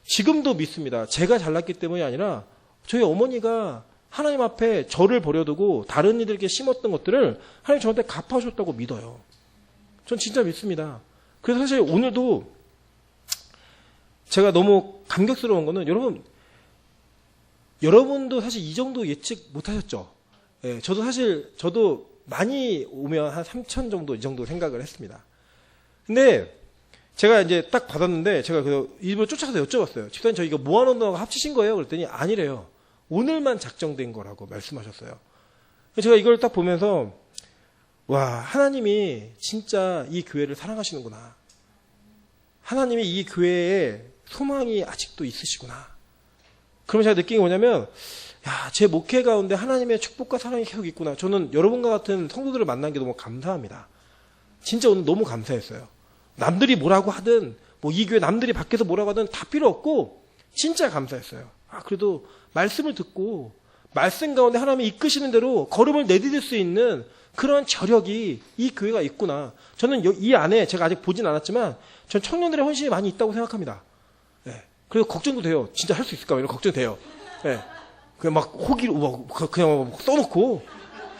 지금도 믿습니다. 제가 잘났기 때문이 아니라 저희 어머니가 하나님 앞에 저를 버려두고 다른 이들에게 심었던 것들을 하나님 저한테 갚아줬다고 믿어요. 전 진짜 믿습니다. 그래서 사실 오늘도 제가 너무 감격스러운 거는, 여러분도 사실 이 정도 예측 못하셨죠. 예, 저도 많이 오면 한 3천 정도 이 정도 생각을 했습니다. 근데 제가 이제 딱 받았는데 제가 일부러 쫓아가서 여쭤봤어요. 집사님, 저 이거 모아놓은 거하고 합치신 거예요? 그랬더니 아니래요. 오늘만 작정된 거라고 말씀하셨어요. 제가 이걸 딱 보면서 와, 하나님이 진짜 이 교회를 사랑하시는구나. 하나님이 이 교회에 소망이 아직도 있으시구나. 그러면 제가 느낀 게 뭐냐면, 야, 제 목회 가운데 하나님의 축복과 사랑이 계속 있구나. 저는 여러분과 같은 성도들을 만난 게 너무 감사합니다. 진짜 오늘 너무 감사했어요. 남들이 뭐라고 하든, 이 교회 남들이 밖에서 뭐라고 하든 다 필요 없고, 진짜 감사했어요. 그래도 말씀을 듣고, 말씀 가운데 하나님이 이끄시는 대로 걸음을 내디딜 수 있는 그런 저력이 이 교회가 있구나. 저는 이 안에 제가 아직 보진 않았지만, 전 청년들의 헌신이 많이 있다고 생각합니다. 네. 그래서 걱정도 돼요. 진짜 할 수 있을까? 이런 걱정돼요. 네. 그냥 막 호기로, 그냥 막 써놓고,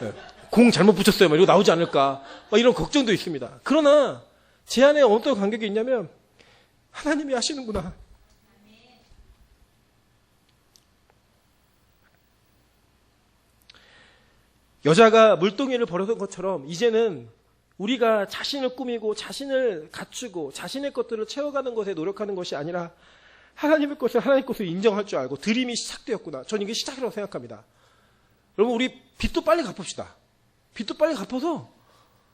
네. 공 잘못 붙였어요. 이러고 나오지 않을까. 이런 걱정도 있습니다. 그러나, 제 안에 어떤 감격이 있냐면 하나님이 하시는구나. 여자가 물동이를 버렸던 것처럼 이제는 우리가 자신을 꾸미고 자신을 갖추고 자신의 것들을 채워가는 것에 노력하는 것이 아니라 하나님의 것을 하나님의 것을 인정할 줄 알고 드림이 시작되었구나. 저는 이게 시작이라고 생각합니다. 여러분, 우리 빚도 빨리 갚읍시다. 빚도 빨리 갚아서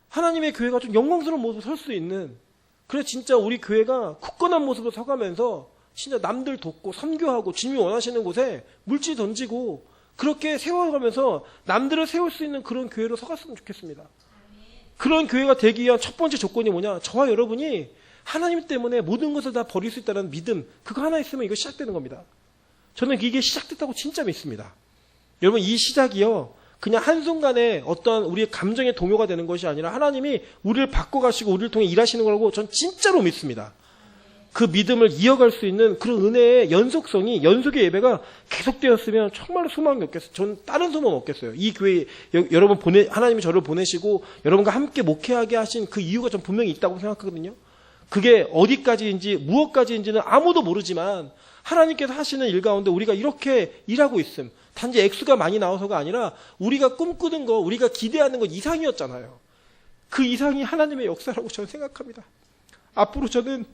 하나님의 교회가 좀 영광스러운 모습으로 설 수 있는, 그래 진짜 우리 교회가 굳건한 모습으로 서가면서 진짜 남들 돕고 선교하고 주님이 원하시는 곳에 물질 던지고 그렇게 세워가면서 남들을 세울 수 있는 그런 교회로 서갔으면 좋겠습니다. 그런 교회가 되기 위한 첫 번째 조건이 뭐냐? 저와 여러분이 하나님 때문에 모든 것을 다 버릴 수 있다는 믿음, 그거 하나 있으면 이거 시작되는 겁니다. 저는 이게 시작됐다고 진짜 믿습니다. 여러분, 이 시작이요, 그냥 한순간에 어떤 우리의 감정의 동요가 되는 것이 아니라 하나님이 우리를 바꿔가시고 우리를 통해 일하시는 거라고 전 진짜로 믿습니다. 그 믿음을 이어갈 수 있는 그런 은혜의 연속성이, 연속의 예배가 계속되었으면 정말로 소망이 없겠어요. 전 다른 소망 없겠어요. 이 교회에 여러분 하나님이 저를 보내시고 여러분과 함께 목회하게 하신 그 이유가 전 분명히 있다고 생각하거든요. 그게 어디까지인지 무엇까지인지는 아무도 모르지만 하나님께서 하시는 일 가운데 우리가 이렇게 일하고 있음. 단지 액수가 많이 나와서가 아니라 우리가 꿈꾸는 거, 우리가 기대하는 것 이상이었잖아요. 그 이상이 하나님의 역사라고 저는 생각합니다. 앞으로 저는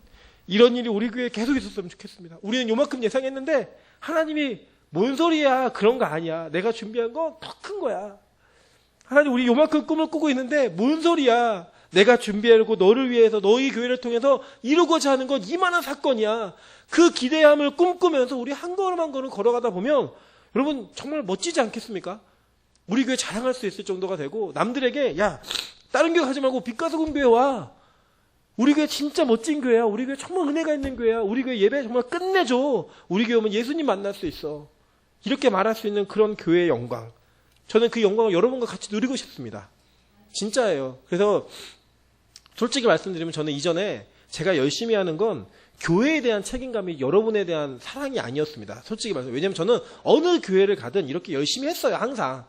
이런 일이 우리 교회에 계속 있었으면 좋겠습니다. 우리는 요만큼 예상했는데 하나님이 뭔 소리야, 그런 거 아니야. 내가 준비한 거 더 큰 거야. 하나님, 우리 요만큼 꿈을 꾸고 있는데 뭔 소리야. 내가 준비하고 너를 위해서 너희 교회를 통해서 이루고자 하는 건 이만한 사건이야. 그 기대함을 꿈꾸면서 우리 한 걸음 한 걸음 걸어가다 보면 여러분 정말 멋지지 않겠습니까? 우리 교회 자랑할 수 있을 정도가 되고 남들에게 야, 다른 교회 가지 말고 빛가서금 교회 와. 우리 교회 진짜 멋진 교회야. 우리 교회 정말 은혜가 있는 교회야. 우리 교회 예배 정말 끝내줘. 우리 교회 오면 예수님 만날 수 있어. 이렇게 말할 수 있는 그런 교회의 영광. 저는 그 영광을 여러분과 같이 누리고 싶습니다. 진짜예요. 그래서 솔직히 말씀드리면 저는 이전에 제가 열심히 하는 건 교회에 대한 책임감이 여러분에 대한 사랑이 아니었습니다. 솔직히 말해서. 왜냐하면 저는 어느 교회를 가든 이렇게 열심히 했어요. 항상.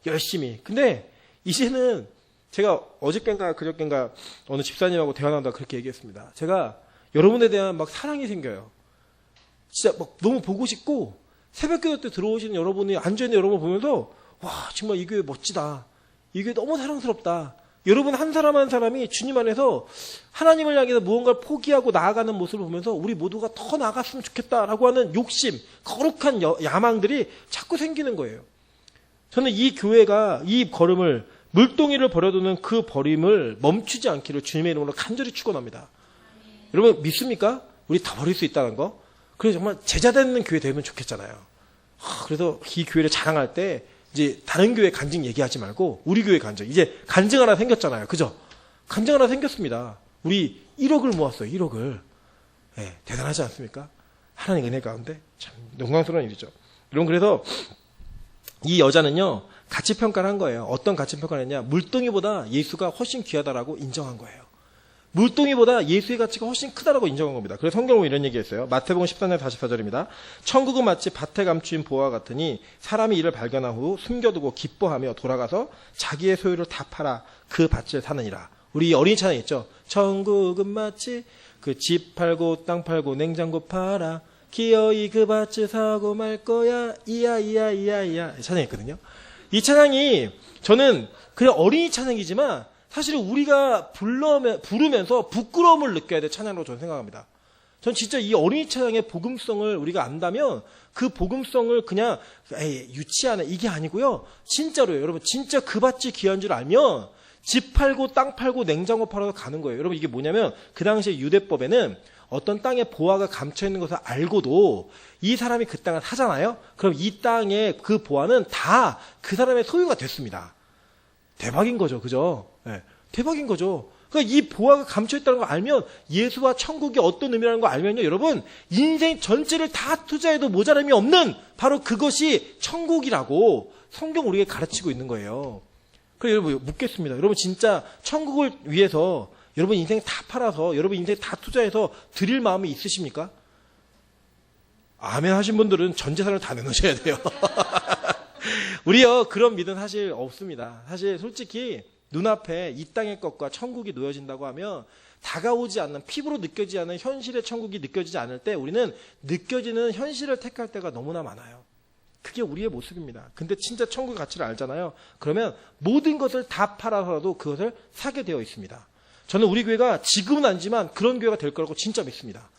열심히. 근데 이제는 제가 어저께인가 그저께인가 어느 집사님하고 대화 나누다가 그렇게 얘기했습니다. 제가 여러분에 대한 막 사랑이 생겨요. 진짜 막 너무 보고 싶고 새벽기도 때 들어오시는 여러분이 앉아있는 여러분 보면서 와, 정말 이 교회 멋지다. 이 교회 너무 사랑스럽다. 여러분 한 사람 한 사람이 주님 안에서 하나님을 향해서 무언가를 포기하고 나아가는 모습을 보면서 우리 모두가 더 나아갔으면 좋겠다라고 하는 욕심, 거룩한 야망들이 자꾸 생기는 거예요. 저는 이 교회가 이 걸음을, 물동이를 버려두는 그 버림을 멈추지 않기를 주님의 이름으로 간절히 축원합니다. 여러분 믿습니까? 우리 다 버릴 수 있다는 거? 그래서 정말 제자 되는 교회 되면 좋겠잖아요. 그래서 이 교회를 자랑할 때 이제 다른 교회 간증 얘기하지 말고 우리 교회 간증. 이제 간증 하나 생겼잖아요. 그죠? 간증 하나 생겼습니다. 우리 1억을 모았어요. 1억을. 네, 대단하지 않습니까? 하나님 은혜 가운데 참 영광스러운 일이죠. 여러분, 그래서 이 여자는요, 가치평가를 한 거예요. 어떤 가치평가를 했냐? 물동이보다 예수가 훨씬 귀하다라고 인정한 거예요. 물동이보다 예수의 가치가 훨씬 크다라고 인정한 겁니다. 그래서 성경은 이런 얘기했어요. 마태복음 14장 44절입니다. 천국은 마치 밭에 감추인 보화 같으니 사람이 이를 발견한 후 숨겨두고 기뻐하며 돌아가서 자기의 소유를 다 팔아 그 밭을 사느니라. 우리 어린이 찬양 있죠. 천국은 마치 그 집 팔고 땅 팔고 냉장고 팔아 기어이 그 밭을 사고 말 거야 이야 이야 이야 이야 찬양이 있거든요. 이 찬양이 저는 그냥 어린이 찬양이지만 사실은 우리가 부르면서 부끄러움을 느껴야 될 찬양으로 저는 생각합니다. 전 진짜 이 어린이 찬양의 복음성을 우리가 안다면 그 복음성을 그냥 유치하네 이게 아니고요. 진짜로요. 여러분 진짜 그 밭이 귀한 줄 알면 집 팔고 땅 팔고 냉장고 팔아서 가는 거예요. 여러분 이게 뭐냐면 그 당시에 유대법에는 어떤 땅에 보화가 감춰있는 것을 알고도 이 사람이 그 땅을 사잖아요. 그럼 이 땅의 그 보화는 다 그 사람의 소유가 됐습니다. 대박인 거죠. 그죠? 네, 대박인 거죠. 그러니까 이 보화가 감춰있다는 걸 알면 예수와 천국이 어떤 의미라는 걸 알면요. 여러분 인생 전체를 다 투자해도 모자람이 없는 바로 그것이 천국이라고 성경 우리에게 가르치고 있는 거예요. 그래서 여러분 묻겠습니다. 여러분 진짜 천국을 위해서 여러분 인생 다 팔아서 여러분 인생 다 투자해서 드릴 마음이 있으십니까? 아멘 하신 분들은 전 재산을 다 내놓으셔야 돼요. 우리요 그런 믿음 사실 없습니다. 사실 솔직히 눈앞에 이 땅의 것과 천국이 놓여진다고 하면 다가오지 않는, 피부로 느껴지지 않는 현실의 천국이 느껴지지 않을 때 우리는 느껴지는 현실을 택할 때가 너무나 많아요. 그게 우리의 모습입니다. 근데 진짜 천국의 가치를 알잖아요. 그러면 모든 것을 다 팔아서라도 그것을 사게 되어 있습니다. 저는 우리 교회가 지금은 아니지만 그런 교회가 될 거라고 진짜 믿습니다.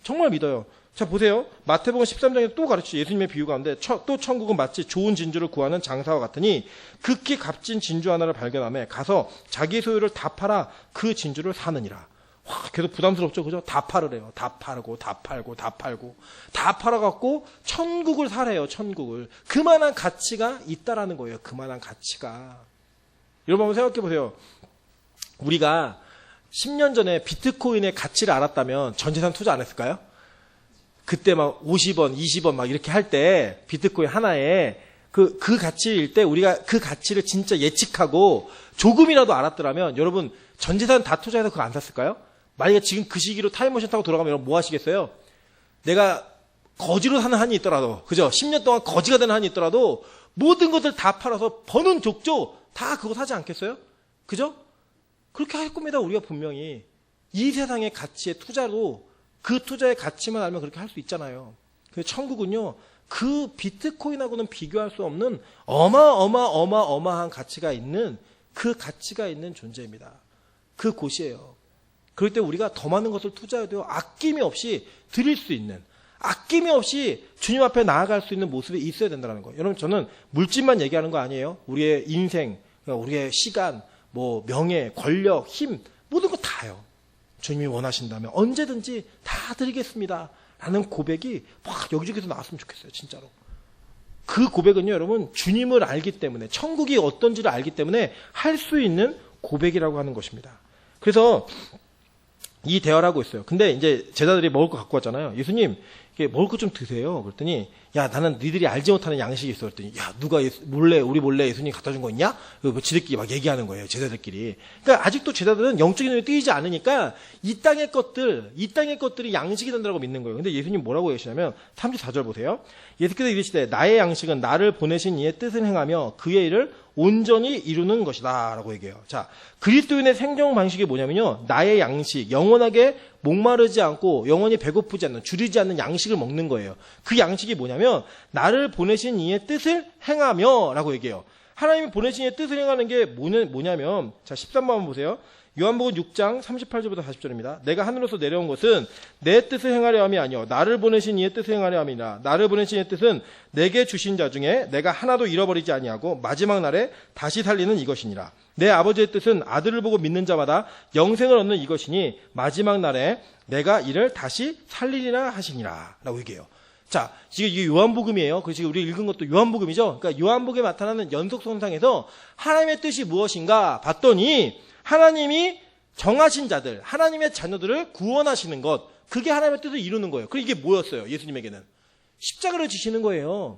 정말 믿어요. 자, 보세요. 마태복음 13장에 또 가르치죠. 예수님의 비유 가운데 또 천국은 마치 좋은 진주를 구하는 장사와 같으니 극히 값진 진주 하나를 발견하며 가서 자기 소유를 다 팔아 그 진주를 사느니라. 와, 계속 부담스럽죠. 그죠? 다 팔으래요. 다 팔고 다 팔고 다 팔고 다 팔아갖고 천국을 사래요. 천국을. 그만한 가치가 있다라는 거예요. 그만한 가치가. 여러분 한번 생각해 보세요. 우리가 10년 전에 비트코인의 가치를 알았다면 전 재산 투자 안 했을까요? 그때 막 50원, 20원 막 이렇게 할 때 비트코인 하나에 그 가치일 때 우리가 그 가치를 진짜 예측하고 조금이라도 알았더라면 여러분 전 재산 다 투자해서 그거 안 샀을까요? 만약에 지금 그 시기로 타임머신 타고 돌아가면 여러분 뭐 하시겠어요? 내가 거지로 사는 한이 있더라도, 그죠? 10년 동안 거지가 되는 한이 있더라도 모든 것을 다 팔아서 버는 족조 다 그거 사지 않겠어요? 그죠? 그렇게 할 겁니다. 우리가 분명히. 이 세상의 가치의 투자로 그 투자의 가치만 알면 그렇게 할 수 있잖아요. 근데 천국은요, 그 비트코인하고는 비교할 수 없는 어마어마한 가치가 있는 그 가치가 있는 존재입니다. 그 곳이에요. 그럴 때 우리가 더 많은 것을 투자해야 돼요. 아낌이 없이 드릴 수 있는, 아낌이 없이 주님 앞에 나아갈 수 있는 모습이 있어야 된다는 거예요. 여러분 저는 물질만 얘기하는 거 아니에요. 우리의 인생, 우리의 시간, 뭐 명예, 권력, 힘 모든 거 다요. 주님이 원하신다면 언제든지 다 드리겠습니다. 라는 고백이 막 여기저기서 나왔으면 좋겠어요. 진짜로. 그 고백은요. 여러분 주님을 알기 때문에 천국이 어떤지를 알기 때문에 할 수 있는 고백이라고 하는 것입니다. 그래서 이 대화를 하고 있어요. 근데 이제 제자들이 먹을 거 갖고 왔잖아요. 예수님, 이게 먹을 거 좀 드세요. 그랬더니, 야, 나는 니들이 알지 못하는 양식이 있어. 그랬더니, 야, 누가 우리 몰래 예수님 갖다 준 거 있냐? 뭐 지들끼리 막 얘기하는 거예요. 제자들끼리. 그러니까 아직도 제자들은 영적인 눈이 뜨이지 않으니까 이 땅의 것들이 양식이 된다고 믿는 거예요. 근데 예수님 뭐라고 얘기하시냐면, 34절 보세요. 예수께서 이르시되, 나의 양식은 나를 보내신 이의 뜻을 행하며 그의 일을 온전히 이루는 것이다 라고 얘기해요. 자, 그리스도인의 생존 방식이 뭐냐면요, 나의 양식, 영원하게 목마르지 않고 영원히 배고프지 않는, 줄이지 않는 양식을 먹는 거예요. 그 양식이 뭐냐면 나를 보내신 이의 뜻을 행하며 라고 얘기해요. 하나님이 보내신 이의 뜻을 행하는 게 뭐냐면, 자 13번 한번 보세요. 요한복음 6장 38절부터 40절입니다. 내가 하늘로서 내려온 것은 내 뜻을 행하려 함이 아니요 나를 보내신 이의 뜻을 행하려 함이라. 나를 보내신 이의 뜻은 내게 주신 자 중에 내가 하나도 잃어버리지 아니하고 마지막 날에 다시 살리는 이것이니라. 내 아버지의 뜻은 아들을 보고 믿는 자마다 영생을 얻는 이것이니 마지막 날에 내가 이를 다시 살리리라 하시니라 라고 얘기해요. 자, 지금 이게 요한복음이에요. 그래서 지금 우리 읽은 것도 요한복음이죠. 그러니까 요한복음에 나타나는 연속선상에서 하나님의 뜻이 무엇인가 봤더니 하나님이 정하신 자들, 하나님의 자녀들을 구원하시는 것, 그게 하나님의 뜻을 이루는 거예요. 그리고 이게 뭐였어요? 예수님에게는 십자가를 지시는 거예요.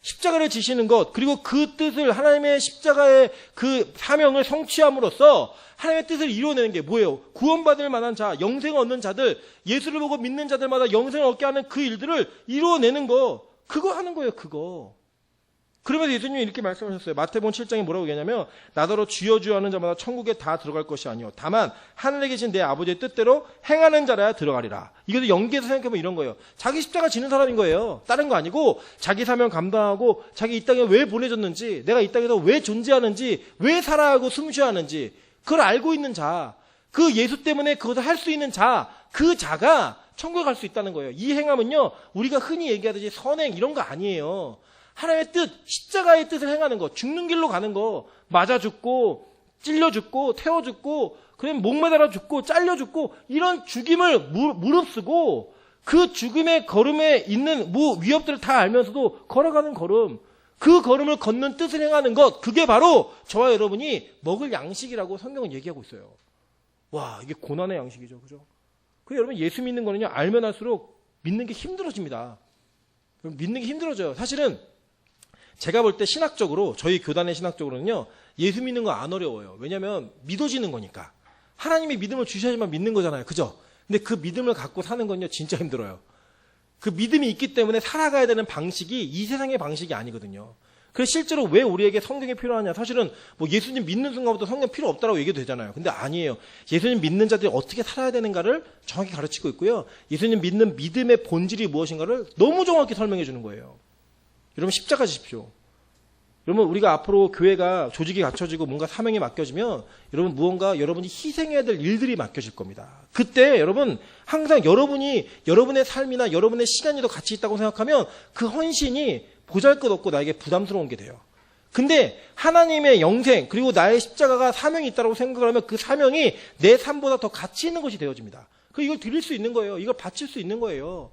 십자가를 지시는 것, 그리고 그 뜻을, 하나님의 십자가의 그 사명을 성취함으로써 하나님의 뜻을 이루어내는 게 뭐예요? 구원받을 만한 자, 영생을 얻는 자들, 예수를 보고 믿는 자들마다 영생을 얻게 하는 그 일들을 이루어내는 거, 그거 하는 거예요. 그거. 그러면서 예수님이 이렇게 말씀하셨어요. 마태복음 7장에 뭐라고 얘기하냐면, 나더러 주여 주여 하는 자마다 천국에 다 들어갈 것이 아니요 다만 하늘에 계신 내 아버지의 뜻대로 행하는 자라야 들어가리라. 이것도 연계해서 생각해보면 이런 거예요. 자기 십자가 지는 사람인 거예요. 다른 거 아니고 자기 사명 감당하고 자기 이 땅에 왜 보내졌는지, 내가 이 땅에서 왜 존재하는지, 왜 살아가고 숨쉬어야 하는지 그걸 알고 있는 자, 그 예수 때문에 그것을 할 수 있는 자, 그 자가 천국에 갈 수 있다는 거예요. 이 행함은요, 우리가 흔히 얘기하듯이 선행 이런 거 아니에요. 하나님의 뜻, 십자가의 뜻을 행하는 거, 죽는 길로 가는 거, 맞아 죽고, 찔려 죽고, 태워 죽고, 그냥 목매달아 죽고, 잘려 죽고, 이런 죽임을 무릅쓰고, 그 죽음의 걸음에 있는 위협들을 다 알면서도 걸어가는 걸음, 그 걸음을 걷는 뜻을 행하는 것, 그게 바로 저와 여러분이 먹을 양식이라고 성경은 얘기하고 있어요. 와, 이게 고난의 양식이죠. 그죠? 그래서 여러분 예수 믿는 거는요, 알면 할수록 믿는 게 힘들어집니다. 믿는 게 힘들어져요. 사실은 제가 볼 때 신학적으로, 저희 교단의 신학적으로는요, 예수 믿는 거 안 어려워요. 왜냐하면 믿어지는 거니까. 하나님이 믿음을 주셔야지만 믿는 거잖아요. 그죠? 근데 그 믿음을 갖고 사는 건요, 진짜 힘들어요. 그 믿음이 있기 때문에 살아가야 되는 방식이 이 세상의 방식이 아니거든요. 그래서 실제로 왜 우리에게 성경이 필요하냐? 사실은 뭐 예수님 믿는 순간부터 성경 필요 없다라고 얘기도 되잖아요. 근데 아니에요. 예수님 믿는 자들이 어떻게 살아야 되는가를 정확히 가르치고 있고요. 예수님 믿는 믿음의 본질이 무엇인가를 너무 정확히 설명해 주는 거예요. 여러분 십자가 지십시오. 여러분 우리가 앞으로 교회가 조직이 갖춰지고 뭔가 사명이 맡겨지면 여러분 무언가 여러분이 희생해야 될 일들이 맡겨질 겁니다. 그때 여러분 항상 여러분이 여러분의 삶이나 여러분의 시간이 더 가치 있다고 생각하면 그 헌신이 보잘것없고 나에게 부담스러운 게 돼요. 근데 하나님의 영생 그리고 나의 십자가가 사명이 있다고 생각을 하면 그 사명이 내 삶보다 더 가치 있는 것이 되어집니다. 이걸 드릴 수 있는 거예요. 이걸 바칠 수 있는 거예요.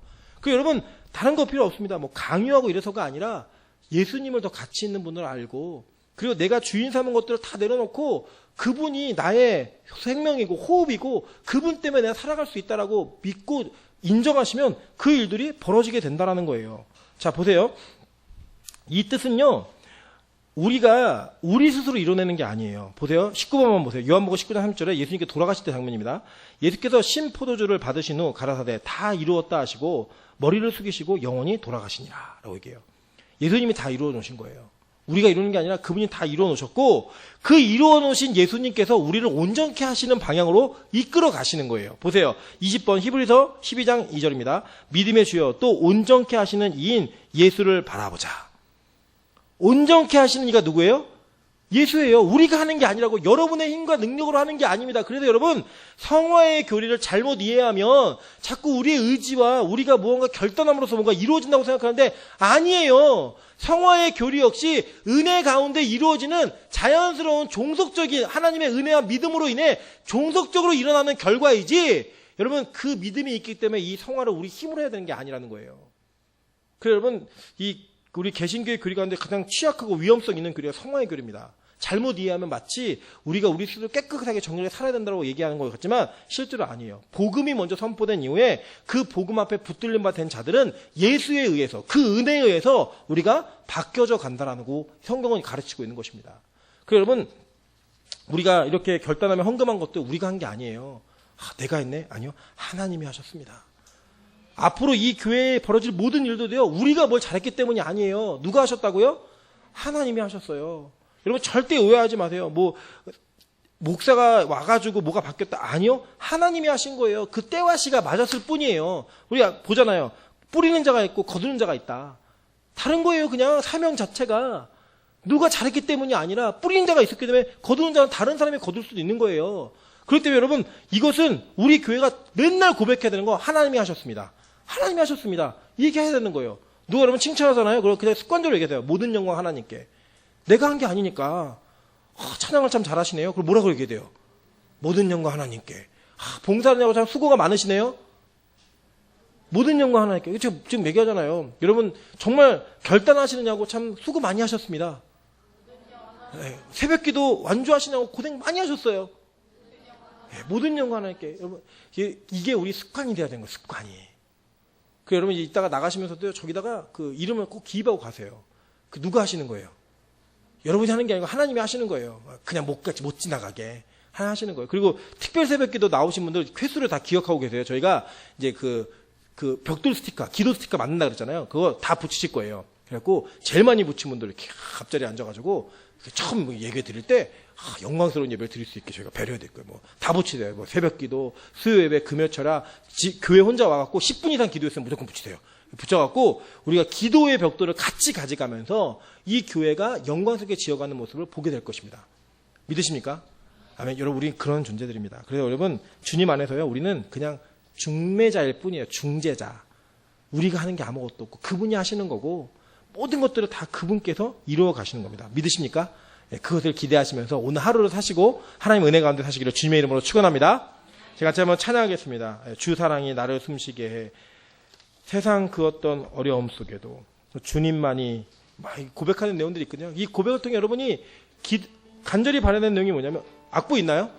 여러분 다른 거 필요 없습니다. 뭐 강요하고 이래서가 아니라 예수님을 더 가치 있는 분을 알고 그리고 내가 주인 삼은 것들을 다 내려놓고 그분이 나의 생명이고 호흡이고 그분 때문에 내가 살아갈 수 있다라고 믿고 인정하시면 그 일들이 벌어지게 된다라는 거예요. 자 보세요. 이 뜻은요. 우리가 우리 스스로 이뤄내는 게 아니에요. 보세요. 19번만 보세요. 요한복음 19장 3절에 예수님께 돌아가실 때 장면입니다. 예수께서 신포도주를 받으신 후 가라사대 다 이루었다 하시고 머리를 숙이시고 영원히 돌아가시니라 라고 얘기해요. 예수님이 다 이루어 놓으신 거예요. 우리가 이루는 게 아니라 그분이 다 이루어 놓으셨고 그 이루어 놓으신 예수님께서 우리를 온전케 하시는 방향으로 이끌어 가시는 거예요. 보세요. 20번 히브리서 12장 2절입니다. 믿음의 주여 또 온전케 하시는 이인 예수를 바라보자. 온전케 하시는 이가 누구예요? 예수예요. 우리가 하는 게 아니라고 여러분의 힘과 능력으로 하는 게 아닙니다. 그래서 여러분 성화의 교리를 잘못 이해하면 자꾸 우리의 의지와 우리가 무언가 결단함으로써 뭔가 이루어진다고 생각하는데 아니에요. 성화의 교리 역시 은혜 가운데 이루어지는 자연스러운 종속적인 하나님의 은혜와 믿음으로 인해 종속적으로 일어나는 결과이지 여러분 그 믿음이 있기 때문에 이 성화를 우리 힘으로 해야 되는 게 아니라는 거예요. 그래서 여러분 우리 개신교의 교리 가운데 가장 취약하고 위험성 있는 교리가 성화의 교리입니다. 잘못 이해하면 마치 우리가 우리 스스로 깨끗하게 정결하게 살아야 된다고 얘기하는 것 같지만 실제로 아니에요. 복음이 먼저 선포된 이후에 그 복음 앞에 붙들림 바 된 자들은 예수에 의해서 그 은혜에 의해서 우리가 바뀌어져 간다라는 거 성경은 가르치고 있는 것입니다. 그래서 여러분 우리가 이렇게 결단하며 헌금한 것도 우리가 한 게 아니에요. 내가 했네? 아니요. 하나님이 하셨습니다. 앞으로 이 교회에 벌어질 모든 일도요. 우리가 뭘 잘했기 때문이 아니에요. 누가 하셨다고요? 하나님이 하셨어요. 여러분 절대 오해하지 마세요. 목사가 와가지고 뭐가 바뀌었다. 아니요. 하나님이 하신 거예요. 그 때와 시가 맞았을 뿐이에요. 우리가 보잖아요. 뿌리는 자가 있고 거두는 자가 있다. 다른 거예요. 그냥 사명 자체가. 누가 잘했기 때문이 아니라 뿌리는 자가 있었기 때문에 거두는 자는 다른 사람이 거둘 수도 있는 거예요. 그렇기 때문에 여러분 이것은 우리 교회가 맨날 고백해야 되는 거 하나님이 하셨습니다. 하나님이 하셨습니다. 이 얘기 해야 되는 거예요. 누가 여러분 칭찬하잖아요. 그럼 그냥 습관적으로 얘기해요. 모든 영광 하나님께. 내가 한 게 아니니까. 찬양을 참 잘하시네요. 그럼 뭐라고 얘기해야 돼요? 모든 영광 하나님께. 봉사하느냐고 참 수고가 많으시네요. 모든 영광 하나님께. 지금 얘기하잖아요. 여러분 정말 결단하시느냐고 참 수고 많이 하셨습니다. 네, 새벽기도 완주하시냐고 고생 많이 하셨어요. 네, 모든 영광 하나님께. 여러분 이게 우리 습관이 돼야 되는 거예요. 습관이. 여러분 이따가 나가시면서도 저기다가 그 이름을 꼭 기입하고 가세요. 누가 하시는 거예요? 여러분이 하는 게 아니고 하나님이 하시는 거예요. 그냥 못 지나가게 하나 하시는 거예요. 그리고 특별 새벽기도 나오신 분들 횟수를 다 기억하고 계세요. 저희가 이제 그 벽돌 스티커, 기도 스티커 만든다 그랬잖아요. 그거 다 붙이실 거예요. 그래갖고 제일 많이 붙인 분들 이렇게 앞자리에 앉아가지고 처음 예배 드릴 때 영광스러운 예배를 드릴 수 있게 저희가 배려해야 될 거예요. 다 붙이세요. 새벽기도, 수요예배, 금요철야 교회 혼자 와갖고 10분 이상 기도했으면 무조건 붙이세요. 붙여갖고 우리가 기도의 벽돌을 같이 가져가면서 이 교회가 영광스럽게 지어가는 모습을 보게 될 것입니다. 믿으십니까? 아멘. 여러분 우리는 그런 존재들입니다. 그래서 여러분 주님 안에서요 우리는 그냥 중매자일 뿐이에요. 중재자. 우리가 하는 게 아무것도 없고 그분이 하시는 거고 모든 것들을 다 그분께서 이루어 가시는 겁니다. 믿으십니까? 그것을 기대하시면서 오늘 하루를 사시고 하나님 은혜 가운데 사시기를 주님의 이름으로 축원합니다. 제가 같이 한번 찬양하겠습니다. 주 사랑이 나를 숨쉬게 해. 세상 그 어떤 어려움 속에도 주님만이 고백하는 내용들이 있거든요. 이 고백을 통해 여러분이 간절히 바라는 내용이 뭐냐면 악보 있나요?